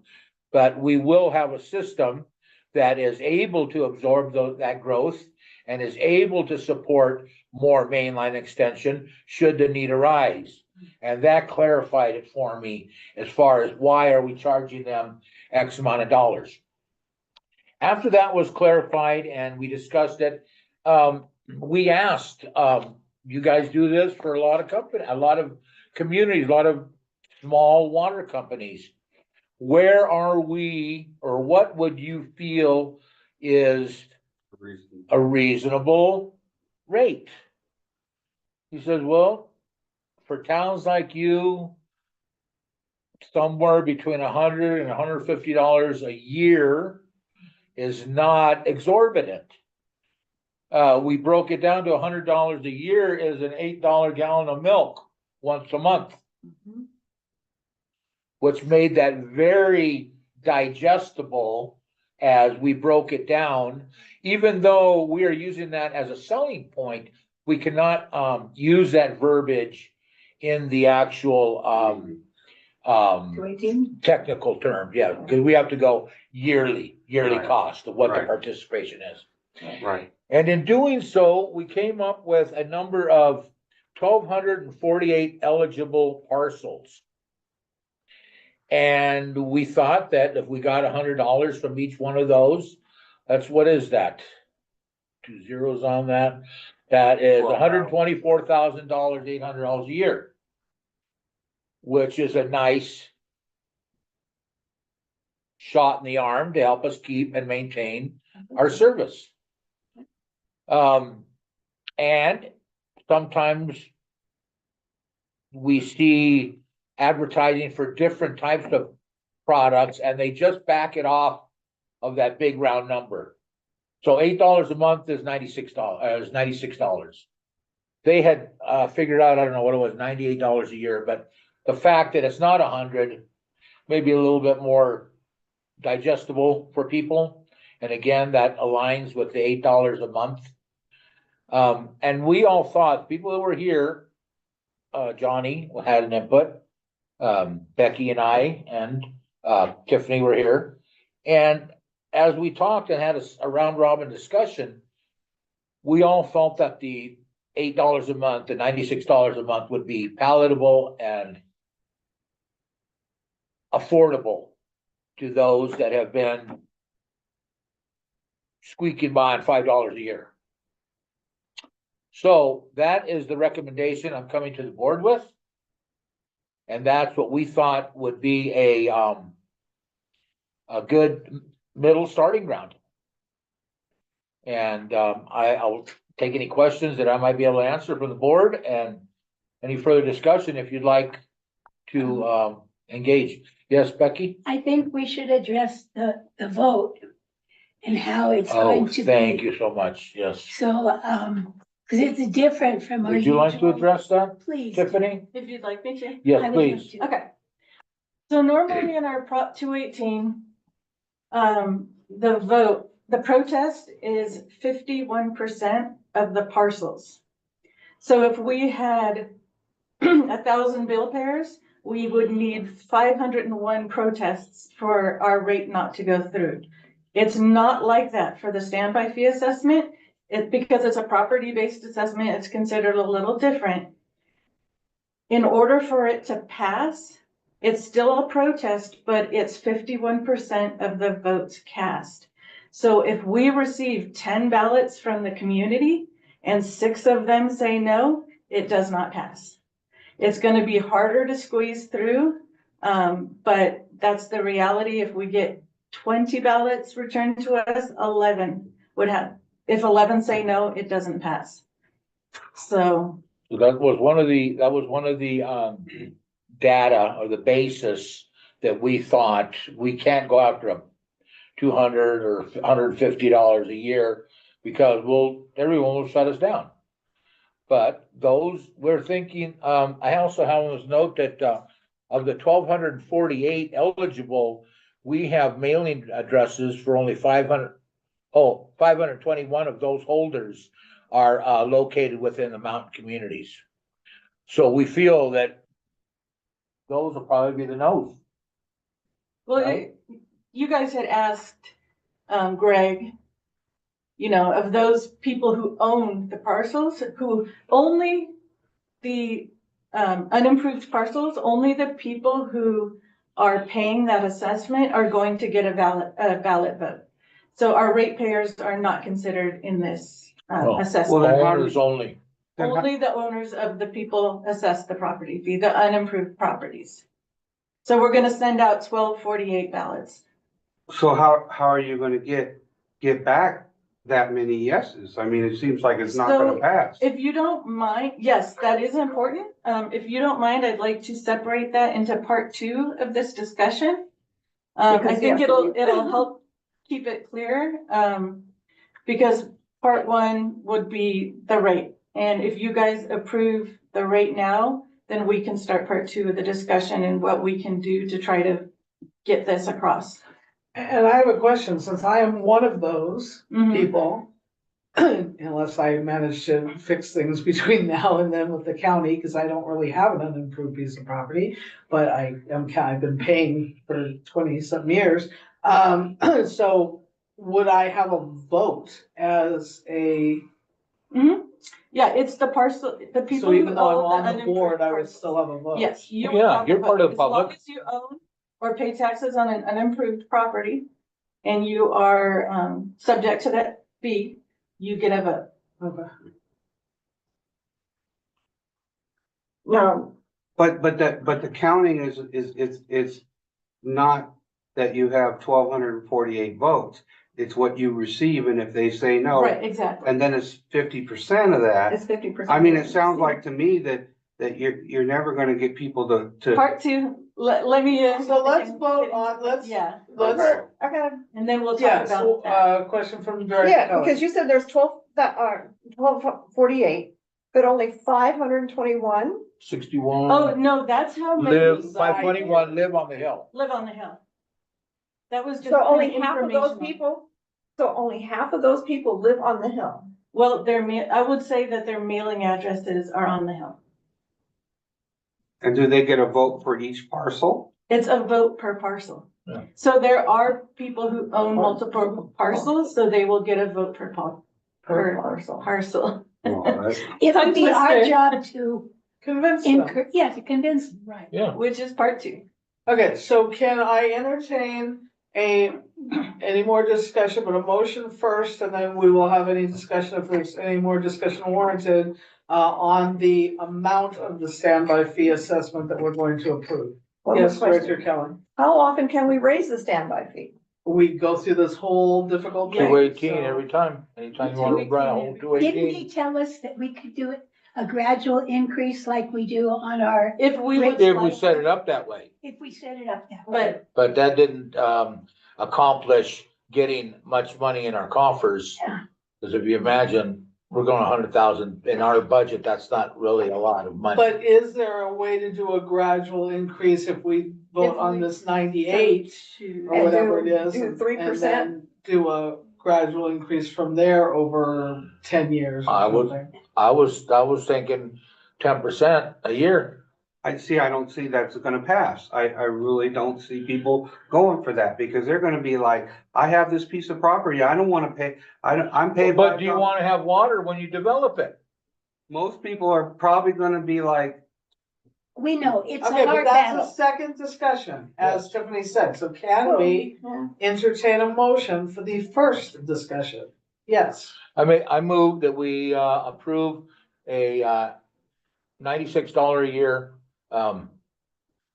But we will have a system that is able to absorb that growth and is able to support more mainline extension should the need arise. And that clarified it for me as far as why are we charging them X amount of dollars. After that was clarified and we discussed it, we asked, you guys do this for a lot of communities, a lot of small water companies. Where are we, or what would you feel is a reasonable rate? He says, well, for towns like you, somewhere between $100 and $150 a year is not exorbitant. We broke it down to $100 a year is an $8 gallon of milk once a month, which made that very digestible as we broke it down. Even though we are using that as a selling point, we cannot use that verbiage in the actual 218? technical term, yeah, because we have to go yearly Right. cost of what the Right. participation is. Right. And in doing so, we came up with a number of 1,248 eligible parcels. And we thought that if we got $100 from each one of those, that's, what is that? 2 zeros on that. That is $124,000, $800 a year, which is a nice shot in the arm to help us keep and maintain our service. And sometimes we see advertising for different types of products and they just back it off of that big round number. So $8 a month is $96. They had figured out, I don't know what it was, $98 a year, but the fact that it's not 100, maybe a little bit more digestible for people. And again, that aligns with the $8 a month. And we all thought, people that were here, Johnny had an input, Becky and I and Tiffany were here. And as we talked and had a round robin discussion, we all felt that the $8 a month, the $96 a month would be palatable and affordable to those that have been squeaking by on $5 a year. So that is the recommendation I'm coming to the board with. And that's what we thought would be a good middle starting ground. And I'll take any questions that I might be able to answer from the board and any further discussion if you'd like to engage. Yes, Becky? I think we should address the vote and how it's Oh, going to be. thank you so much, yes. So, cause it's different from our Would you like to usual. address that, Please. Tiffany? If you'd like me to. Yes, I would love please. to. Okay. So normally in our Prop 218, the protest is 51% of the parcels. So if we had 1,000 bill pairs, we would need 501 protests for our rate not to go through. It's not like that for the standby fee assessment. Because it's a property-based assessment, it's considered a little different. In order for it to pass, it's still a protest, but it's 51% of the votes cast. So if we receive 10 ballots from the community and 6 of them say no, it does not pass. It's gonna be harder to squeeze through, but that's the reality. If we get 20 ballots returned to us, 11 would have. If 11 say no, it doesn't pass. So. So that was one of the data or the basis that we thought we can't go after them. $200 or $150 a year because everyone will shut us down. But those, we're thinking, I also have this note that, of the 1,248 eligible, we have mailing addresses for only 521 of those holders are located within the mountain communities. So we feel that those will probably be the no's. Well, Right. you guys had asked, Greg, of those people who own the parcels, who only the, unimproved parcels, only the people who are paying that assessment are going to get a ballot vote. So our ratepayers are not considered in this, Oh, assessment. then how Owners only. Only the owners of the people assess the property fee, the unimproved properties. So we're gonna send out 1248 ballots. So how are you gonna get back that many yeses? I mean, it seems like it's not gonna So, pass. If you don't mind, yes, that is important. If you don't mind, I'd like to separate that into part 2 of this discussion. I Because think you have to it'll help keep it clear, because part 1 would be the rate. And if you guys approve the rate now, then we can start part 2 of the discussion and what we can do to try to get this across. And I have a question, since I am one of those Mhm. people, unless I manage to fix things between now and then with the county, because I don't really have an unimproved piece of property, but I've been paying for 20-some years. So would I have a vote as a, Yeah, it's the parcel, the people so who even though I'm own the on the unimproved board, I would parcels. still have a vote? Yes, you. Yeah, have you're a part vote. of the As long public. as you own or pay taxes on an unimproved property and you are, subject to that fee, you get a vote. Okay. No, But the counting is not that you have 1,248 votes. It's what you receive, and if they say no, Right, exactly. and then it's 50% of that. it's 50%. I mean, it sounds like to me that you're never gonna get people to. Part 2, let me. So let's vote on, Yeah, let's, Okay. and then we'll yeah, talk so, about that. question from Director Yeah, Kelly. because you said there's 1248, but only 521. 61. Oh, no, that's how many Live, 521 live on the hill. live on the hill. That was just. So only kind of half of those informational. people, so only half of those people live on the hill. Well, I would say that their mailing addresses are on the hill. And do they get a vote for each parcel? It's a vote per parcel. Yeah. So there are people who own multiple parcels, so they will get a vote per Parcel. parcel. It would be our Twister. job to Convince them. to convince them, right? Yeah. Which is part 2. Okay, so can I entertain any more discussion, but a motion first, and then we will have any discussion if there's any more discussion warranted on the amount of the standby fee assessment that we're going to approve. One more Yes, Director question. Kelly. How often can we raise the standby fee? We go through this whole difficult thing. 218 so- every time, anytime you want to run a whole Didn't 218. he tell us that we could do it a gradual increase like we do on our, If we would, If we set it up that way, if we set it up that way. but but that didn't, accomplish getting much money in our coffers. Yeah. Cause if you imagine, we're going 100,000 in our budget, that's not really a lot of money. But is there a way to do a gradual increase if we vote on this 98 or whatever it is? do 3%. And then do a gradual increase from there over 10 years I or would- something? I was thinking 10% a year. I don't see that's gonna pass. I really don't see people going for that because they're gonna be like, I have this piece of property, I don't wanna pay, I'm paying. But do you wanna have water when you develop it? Most people are probably gonna be like, We know, it's a Okay, but hard that's a battle. second discussion, as Yes. Tiffany said. So can we entertain a motion for the first discussion? Yes. I move that we, approve a, $96 a year,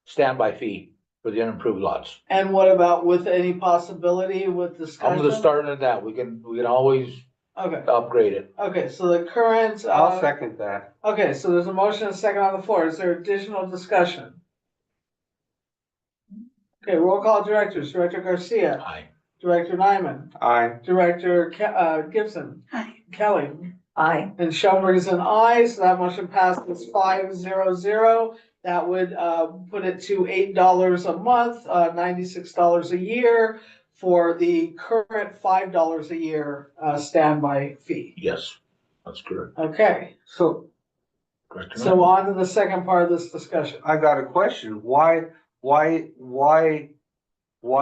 standby fee for the unimproved lots. And what about with any possibility with I'm discussion? gonna start at that. We can always Okay, upgrade it. okay, so the current, I'll second that. okay, so there's a motion and a second on the floor. Is there additional discussion? Okay, roll call directors, Director Garcia, Aye. Director Nyman, Aye. Director Gibson, Aye. Kelly, Aye. and Schoenberg is an aye, so that motion passes 5-0-0. That would, put it to $8 a month, $96 a year for the current $5 a year, standby fee. Yes, that's correct. Okay, So Correct. so on to the second part of this discussion. I got a question. Why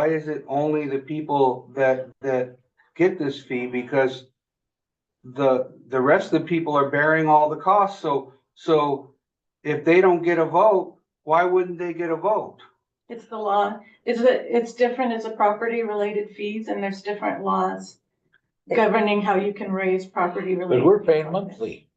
is it only the people that get this fee? Because the rest of the people are bearing all the costs. So if they don't get a vote, why wouldn't they get a vote? it's the law. It's different as a property related fees and there's different laws governing how you can raise property related. But we're paying monthly.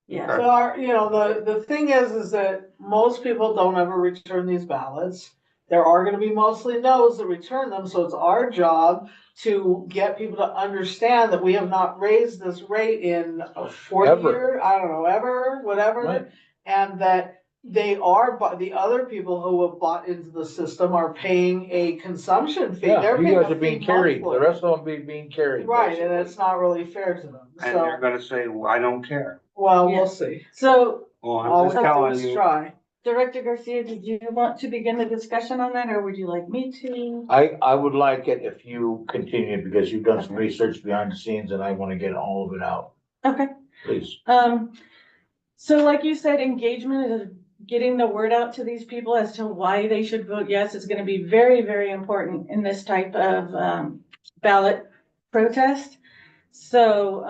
Yeah. So our, the thing is that most people don't ever return these ballots. There are gonna be mostly no's that return them, so it's our job to get people to understand that we have not raised this rate in 40 Ever. years, I don't know, ever, whatever. Right. And that they are, but the other people who have bought into the system are paying a consumption fee. Yeah, They're you paying a guys are being fee carried. monthly. The rest of them being carried. Right, and basically. it's not really fair to them, And so, they're gonna say, well, I don't care. well, Yeah. we'll see. So Well, All I'm we just have to do telling is you. try. Director Garcia, did you want to begin the discussion on that or would you like me to? I would like it if you continue because you've done some research behind the scenes and I wanna get all of it out, Okay. please. So like you said, engagement is getting the word out to these people as to why they should vote yes is gonna be very, very important in this type of ballot protest. So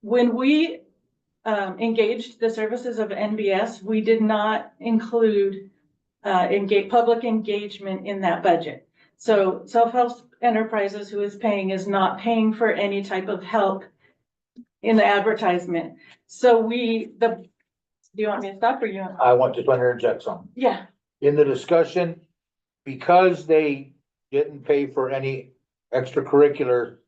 when we engaged the services of NBS, we did not include public engagement in that budget. So Self-Help Enterprises, who is not paying for any type of help in the advertisement. So do you want me to stop or you want? I want to interject something. Yeah, In the discussion, because they didn't pay for any extracurricular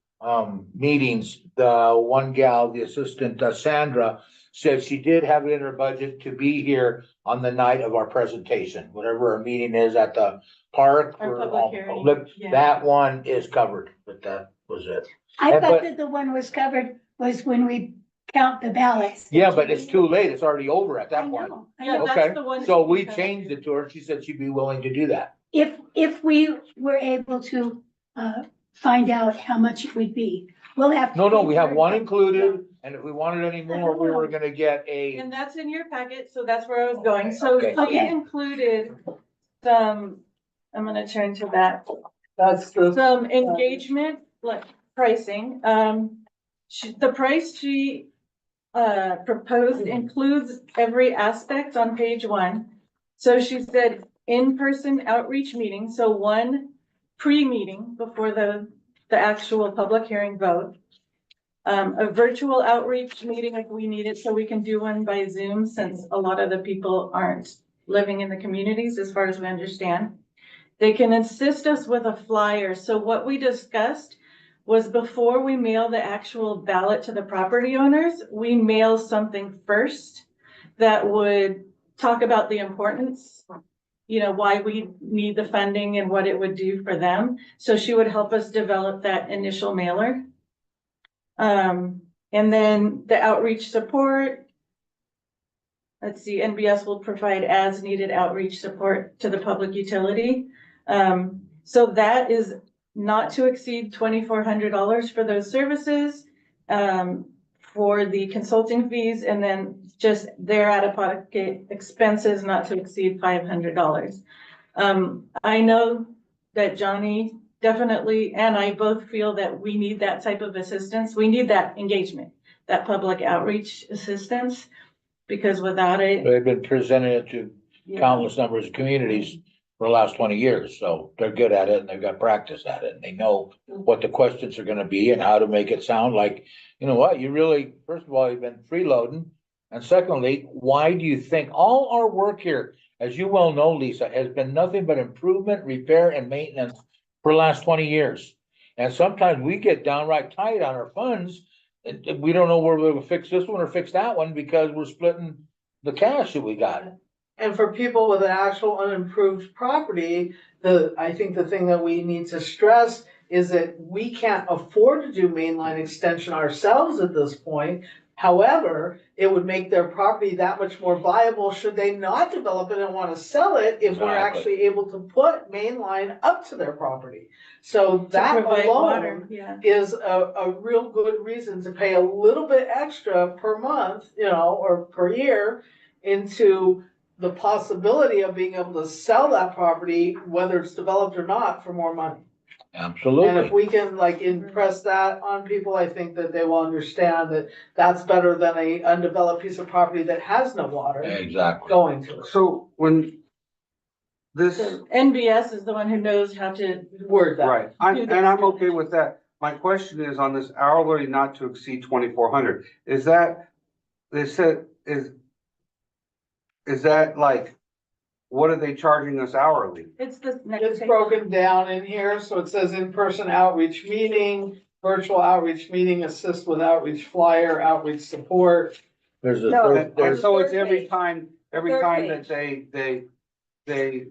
meetings, the one gal, the assistant, Sandra, said she did have it in her budget to be here on the night of our presentation, whatever our meeting is at the park. Our for public all hearing, public. yeah. That one is covered, but that was it. I And thought but- that the one was covered was when we count the ballots. Yeah, but it's too late. It's already over at I that point. know, I Yeah, know. that's Okay, the one so that we we covered. changed it to her. She said she'd be willing to do that. If we were able to, find out how much it would be, we'll have. to No, pay we have for it. one included, and if we wanted any more, we were gonna get a, And that's in your packet, so that's where I was going. So Okay. we Okay. included some, I'm gonna turn to that. That's the, Some engagement, like pricing, the price she proposed includes every aspect on page 1. So she said in-person outreach meeting, so one pre-meeting before the actual public hearing vote. A virtual outreach meeting if we need it, so we can do one by Zoom since a lot of the people aren't living in the communities as far as we understand. They can assist us with a flyer. So what we discussed was before we mail the actual ballot to the property owners, we mail something first that would talk about the importance, you know, why we need the funding and what it would do for them. So she would help us develop that initial mailer. And then the outreach support. Let's see, NBS will provide as needed outreach support to the public utility. So that is not to exceed $2,400 for those services. For the consulting fees, and then just their out-of-pocket expenses not to exceed $500. I know that Johnny definitely, and I both feel that we need that type of assistance. We need that engagement, that public outreach assistance, because without it. They've been presenting it to Yeah. countless numbers of communities for the last 20 years, so they're good at it and they've got practice at it, and they know what the questions are gonna be and how to make it sound like, you know what, you really, first of all, you've been freeloading. And secondly, why do you think all our work here, as you well know, Lisa, has been nothing but improvement, repair and maintenance for the last 20 years? And sometimes we get downright tight on our funds and we don't know where we'll fix this one or fix that one because we're splitting the cash that we got. And for people with an actual unimproved property, I think the thing that we need to stress is that we can't afford to do mainline extension ourselves at this point. However, it would make their property that much more viable should they not develop it and want to sell it if we're Exactly. actually able to put mainline up to their property. So To that provide water, alone yeah. is a real good reason to pay a little bit extra per month, you know, or per year into the possibility of being able to sell that property, whether it's developed or not, for more money. And if Absolutely. we can like impress that on people, I think that they will understand that that's better than a undeveloped piece of property that has no water Exactly. going to it. So when this, So NBS is the one who knows how to. Word that. right, and I'm okay with that. My question is on this hourly not to exceed 2,400, is that, they said, is that like, what are they charging us hourly? It's the next. It's page. broken down in here, so it says in-person outreach meeting, virtual outreach meeting, assist with outreach flyer, outreach support. There's a, No, there's, there's, So it's Third every page. time Third that they,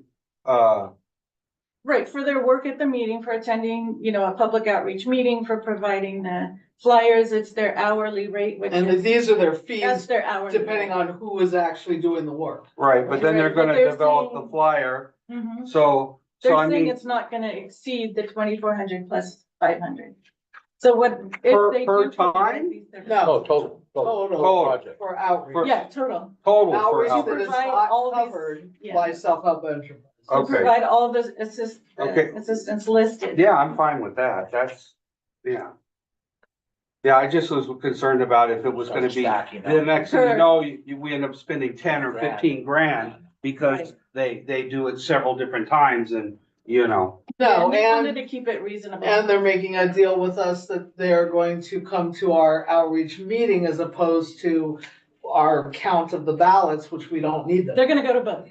Right, for their work at the meeting, for attending, you know, a public outreach meeting, for providing the flyers, it's their hourly rate, which And is, these are their that's fees their hourly. depending on who is actually doing the work. right, but then they're Right, but gonna they're develop the saying- flyer, Mhm. so I They're saying mean, it's not gonna exceed the 2,400 plus 500. So what, Per- if they per do provide time? these services- No. oh, total Total project. for outreach. Yeah, total. total for Outreach outreach. that is Provide not all these- covered yeah. by self-help enterprise. To Okay. provide all the Okay. assistance listed. Yeah, I'm fine with that, that's, yeah. Yeah, I just was concerned about if it was gonna be, Stacking up. the next thing you Sure. know, we end up spending 10 or 15 grand because they do it several different times and, you know. No, And they wanted and, to keep it reasonable. and they're making a deal with us that they're going to come to our outreach meeting as opposed to our count of the ballots, which we don't need them. They're gonna go to both,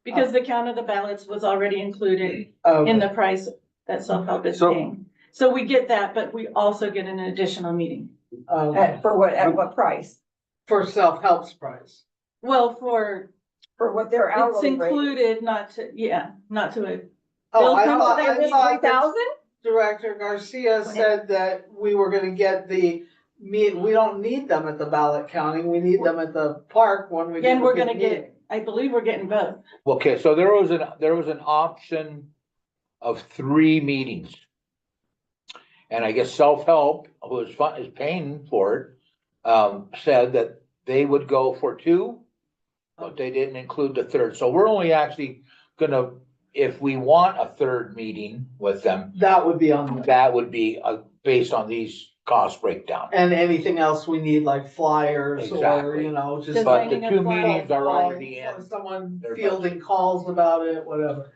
because the count of the ballots was already included in the price that self-help is So- paying. So we get that, but we also get an additional meeting. For what, at what price? For self-help's price. Well, for, For what their it's hourly rate? included, not to, yeah, not to a. Oh, I They'll thought, come- I they- thought that 3,000? Director Garcia said that we were gonna get we don't need them at the ballot counting, we need them at the park when we. Again, get we're the gonna meeting. get, I believe we're getting both. Okay, so there was an option of 3 meetings. And I guess self-help, who is paying for it, said that they would go for 2, but they didn't include the 3rd. So we're only actually gonna, if we want a 3rd meeting with them, That would be on, that would be based on these cost breakdown. and anything else we need, like flyers or, Exactly. you know, just. Just But the Designing a 2 flyer. meetings are already in. Or someone their fielding calls about it, whatever.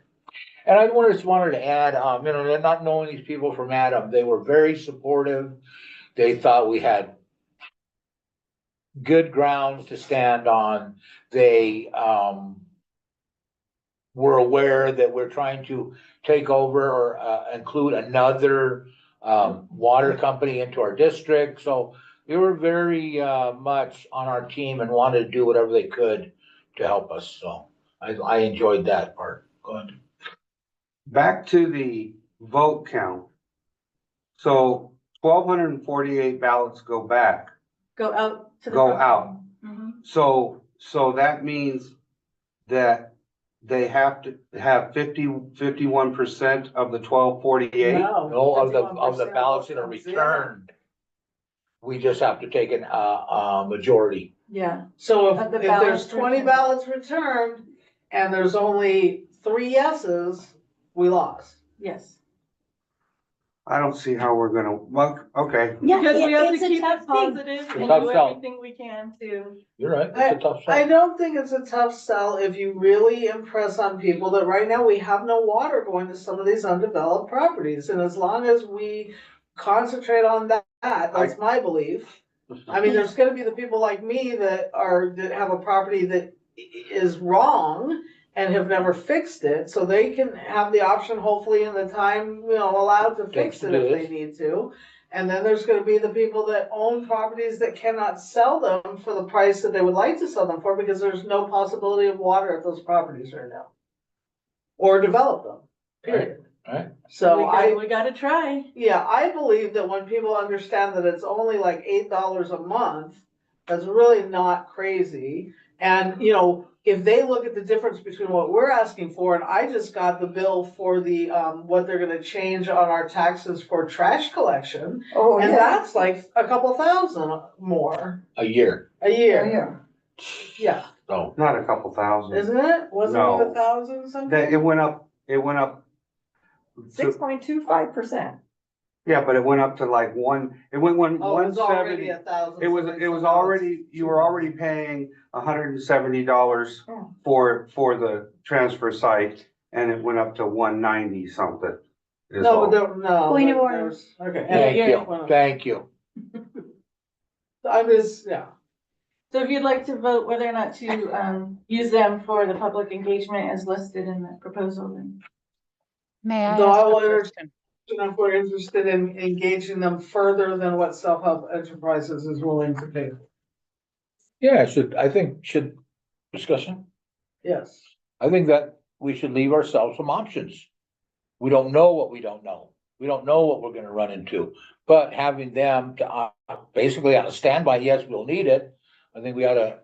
And I just wanted to add, you know, not knowing these people from Adam, they were very supportive. They thought we had good grounds to stand on. They, were aware that we're trying to take over or, include another, water company into our district, so they were very, much on our team and wanted to do whatever they could to help us, so I enjoyed that part. Go ahead. Back to the vote count. So 1,248 ballots go back, Go out to the. go front. out. Mhm. So that means that they have to have 51% of the 1,248? No, of the 51% ballots that are comes in. returned. We just have to take a majority. Yeah, So Of the if there's ballots 20 returned. ballots returned and there's only 3 yeses, we lost. yes. I don't see how we're gonna, well, okay. Yeah, Because we have to it's a keep tough it thing. positive a and tough do sell. everything we can to. You're right, it's a tough I sell. don't think it's a tough sell if you really impress on people that right now we have no water going to some of these undeveloped properties. And as long as we concentrate on that, that's my belief. I mean, there's gonna be the people like me that have a property that is wrong and have never fixed it, so they can have the option, hopefully in the time, allowed to fix it if they need to. And then there's gonna be the people that own properties that cannot sell them for the price that they would like to sell them for, because there's no possibility of water at those properties right now. Or develop them, period. Right. So We gotta try. yeah, I believe that when people understand that it's only like $8 a month, that's really not crazy. And, if they look at the difference between what we're asking for, and I just got the bill for the, what they're gonna change on our taxes for trash collection. Oh, And yeah. that's like a couple thousand more A year, a year. Yeah. Yeah, so. Not a couple thousand. isn't it? Wasn't it No. 1,000 something? That, it went up. 6.25%. Yeah, but it went up to like it went Oh, it was already 170. 1,000. It was already, you were already paying $170 Oh. for the transfer site, and it went up to 190 something. is No, all. but no. Point of there- order. there's- Okay. Thank you. I'm just, yeah. So if you'd like to vote whether or not to, use them for the public engagement as listed in the proposal, then. May I So I ask will a question? If we're interested in engaging them further than what Self-Help Enterprises is willing to pay. Yeah, should discussion, Yes. I think that we should leave ourselves some options. We don't know what we don't know. We don't know what we're gonna run into, but having them to, basically on a standby, yes, we'll need it. I think we ought to,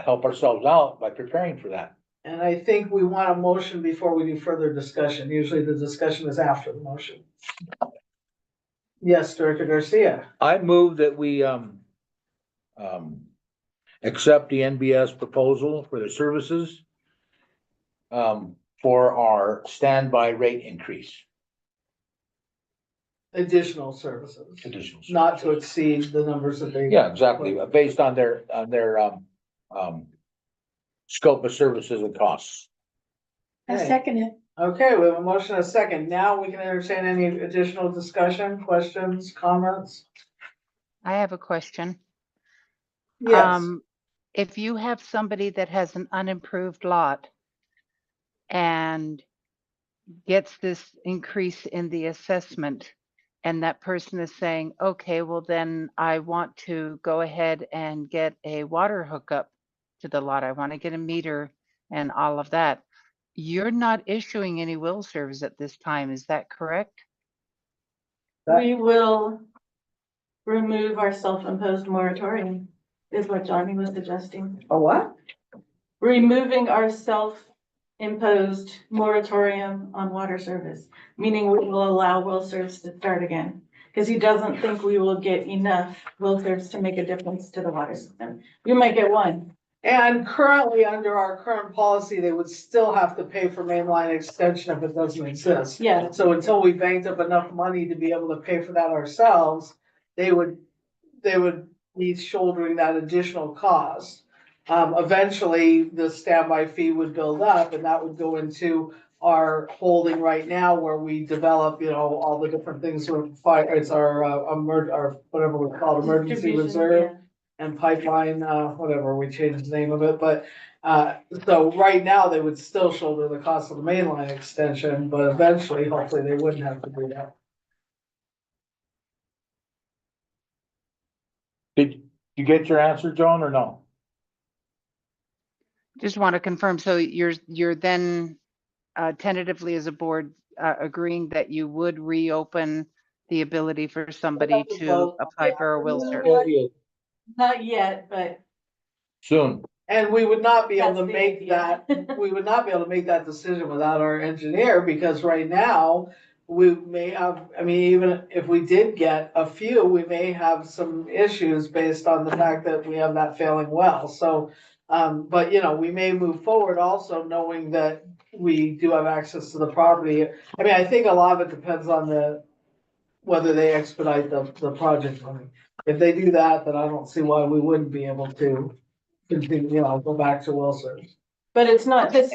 help ourselves out by preparing for that. And I think we want a motion before we do further discussion. Usually the discussion is after the motion. Yes, Director Garcia. I move that we, accept the NBS proposal for the services, for our standby rate increase, Additional services, additional. not to services. exceed the numbers that they. Yeah, exactly, based on their, scope of services and costs. I Okay. second it. Okay, we have a motion and a second. Now we can entertain any additional discussion, questions, comments? I have a question. Yes. If you have somebody that has an unimproved lot and gets this increase in the assessment, and that person is saying, okay, well then I want to go ahead and get a water hookup to the lot. I want to get a meter and all of that. You're not issuing any will serves at this time, is that correct? We will remove our self-imposed moratorium, is what Johnny was suggesting. A what? Removing our self-imposed moratorium on water service, meaning we will allow will serves to start again. Because he doesn't think we will get enough will serves to make a difference to the water system. You might get one. And currently, under our current policy, they would still have to pay for mainline extension if it doesn't exist. Yeah, So until we banked up enough money to be able to pay for that ourselves, they would be shouldering that additional cost. Eventually, the standby fee would build up, and that would go into our holding right now where we develop, all the different things with fire, it's our whatever we call it, emergency distribution, reserve. And pipeline, whatever, we changed the name of it, but, so right now, they would still shoulder the cost of the mainline extension, but eventually, hopefully, they wouldn't have to do that. Did you get your answer, Joan, or no? Just want to confirm, so you're then tentatively as a board agreeing that you would reopen the ability for somebody to apply for a will serve? Not yet, but Soon. And we would not be able That's to the make idea. that, we would not be able to make that decision without our engineer, because right now, we may have, I mean, even if we did get a few, we may have some issues based on the fact that we have that failing well, so. But you know, we may move forward also knowing that we do have access to the property. I mean, I think a lot of it depends on whether they expedite the project money. If they do that, then I don't see why we wouldn't be able to continue, you know, go back to Wilson's. But it's not, this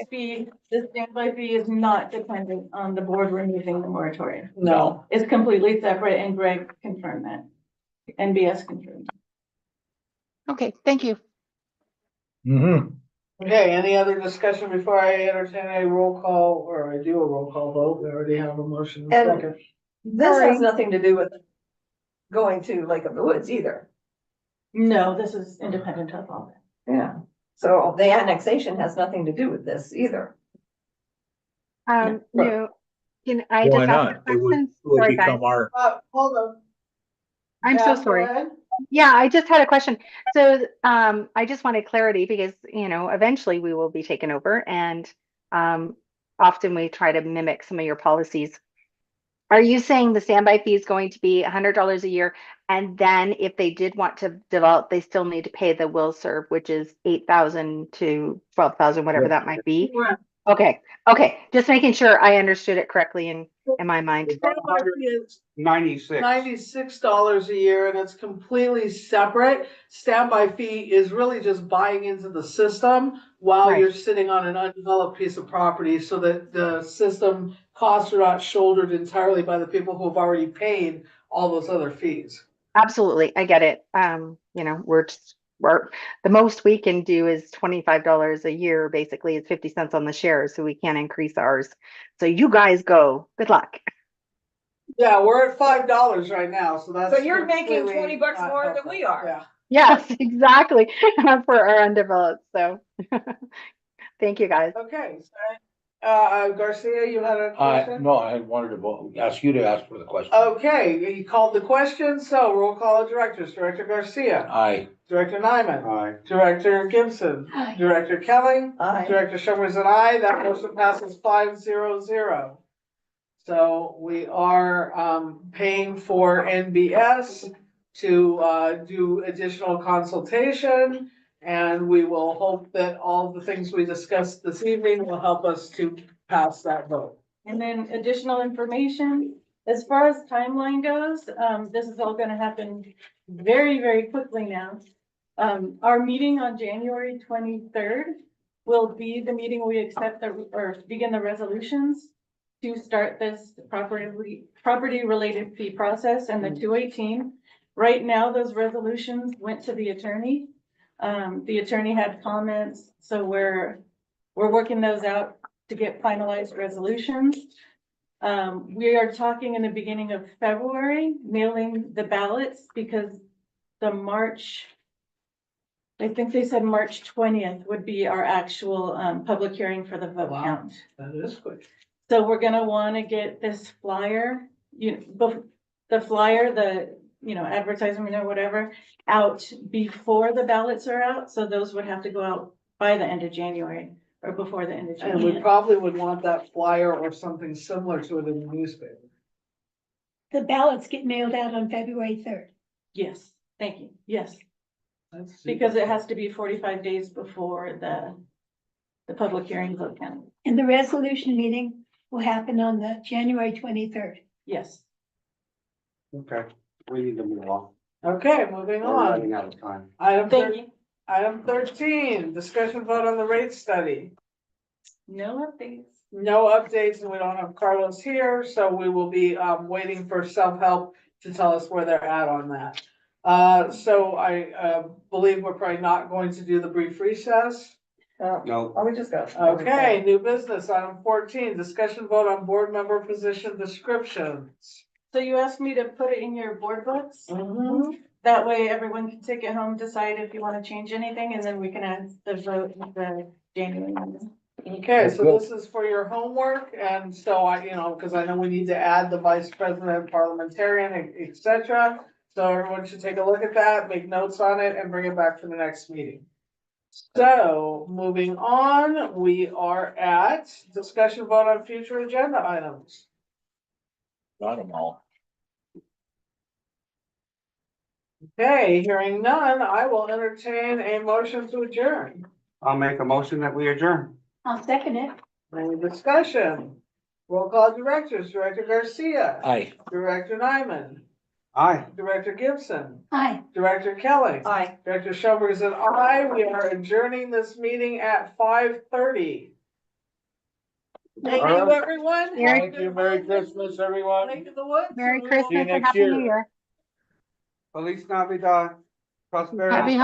standby fee is not dependent on the board removing the moratorium. No. It's completely separate and Greg confirmed that. NBS confirmed. Okay, thank you. Mm-hmm. Okay, any other discussion before I entertain a roll call, or I do a roll call vote? We already have a motion and a And- second. This has nothing to do with going to Lake of the Woods either. No, this is independent of all that. Yeah. So the annexation has nothing to do with this either. No, can I Why just ask not? a It would, question? it would Sorry, guys. become our, Hold on. I'm so Yeah, go sorry. ahead. Yeah, I just had a question. So, I just wanted clarity because, you know, eventually we will be taken over and, often we try to mimic some of your policies. Are you saying the standby fee is going to be $100 a year? And then if they did want to develop, they still need to pay the will serve, which is 8,000 to 12,000, whatever that might be? Correct. Okay. Just making sure I understood it correctly in my mind. Standby fee is 96. $96 a year, and it's completely separate. Standby fee is really just buying into the system while Right. you're sitting on an undeveloped piece of property, so that the system costs are not shouldered entirely by the people who have already paid all those other fees. Absolutely, I get it. You know, we're the most we can do is $25 a year. Basically, it's 50 cents on the share, so we can't increase ours. So you guys go. Good luck. Yeah, we're at $5 right now, so that's. So you're making completely 20 bucks not more than helpful. we are. Yeah. Yes, exactly. For our undeveloped. So thank you guys. Okay, so, Garcia, you had a I, question? no, I wanted to ask you to ask for the question. Okay, you called the question, so roll call of directors. Director Garcia, Aye. Director Nyman, Aye. Director Gibson, Aye. Director Kelly, Aye. Director Schumers and I, that motion passes 5-0-0. So we are paying for NBS to do additional consultation. And we will hope that all the things we discussed this evening will help us to pass that vote. And then additional information, as far as timeline goes, this is all gonna happen very, very quickly now. Our meeting on January 23rd will be the meeting we accept or begin the resolutions to start this property related fee process and the 218. Right now, those resolutions went to the attorney. The attorney had comments, so we're working those out to get finalized resolutions. We are talking in the beginning of February, mailing the ballots because the I think they said March 20th would be our actual, public hearing for the vote Wow. count. That is quick. So we're gonna wanna get this flyer, the flyer, advertisement or whatever, out before the ballots are out, so those would have to go out by the end of January or before the end of And we January. probably would want that flyer or something similar to it in the newspaper. The ballots get mailed out on February 3rd. Yes, thank you, yes, That's because it has to be 45 days before the public hearing vote count, And the resolution meeting will happen on the January 23rd. yes. Okay, we need to move on. Okay, moving We're on. running out of time. Thank you. Item 13, discussion vote on the rate study. No updates. No updates, and we don't have Carlos here, so we will be waiting for self-help to tell us where they're at on that. So I believe we're probably not going to do the brief recess. No, Oh, we just got. Okay, new business, item 14, discussion vote on board member position descriptions. So you asked me to put it in your board books? That way everyone can take it home, decide if you wanna change anything, and then we can add the vote in the January meeting. Okay, That's so good. this is for your homework, and so I, cause I know we need to add the vice president, parliamentarian, et cetera. So everyone should take a look at that, make notes on it, and bring it back for the next meeting. So, moving on, we are at discussion vote on future agenda items. Got them all. Okay, hearing none, I will entertain a motion to adjourn. I'll make a motion that we adjourn. I'll second it. Any discussion? Roll call directors, Director Garcia. Aye. Director Nyman. Aye. Director Gibson. Aye. Director Kelly. Aye. Director Schoenberg is an aye. We are adjourning this meeting at 5:30. Thank All you, right. everyone. Thank you. Merry Christmas, everyone. Lake of the Woods. Merry and we will- See you Christmas and next Happy year. New Year. Feliz Navidad. Prosperity. Happy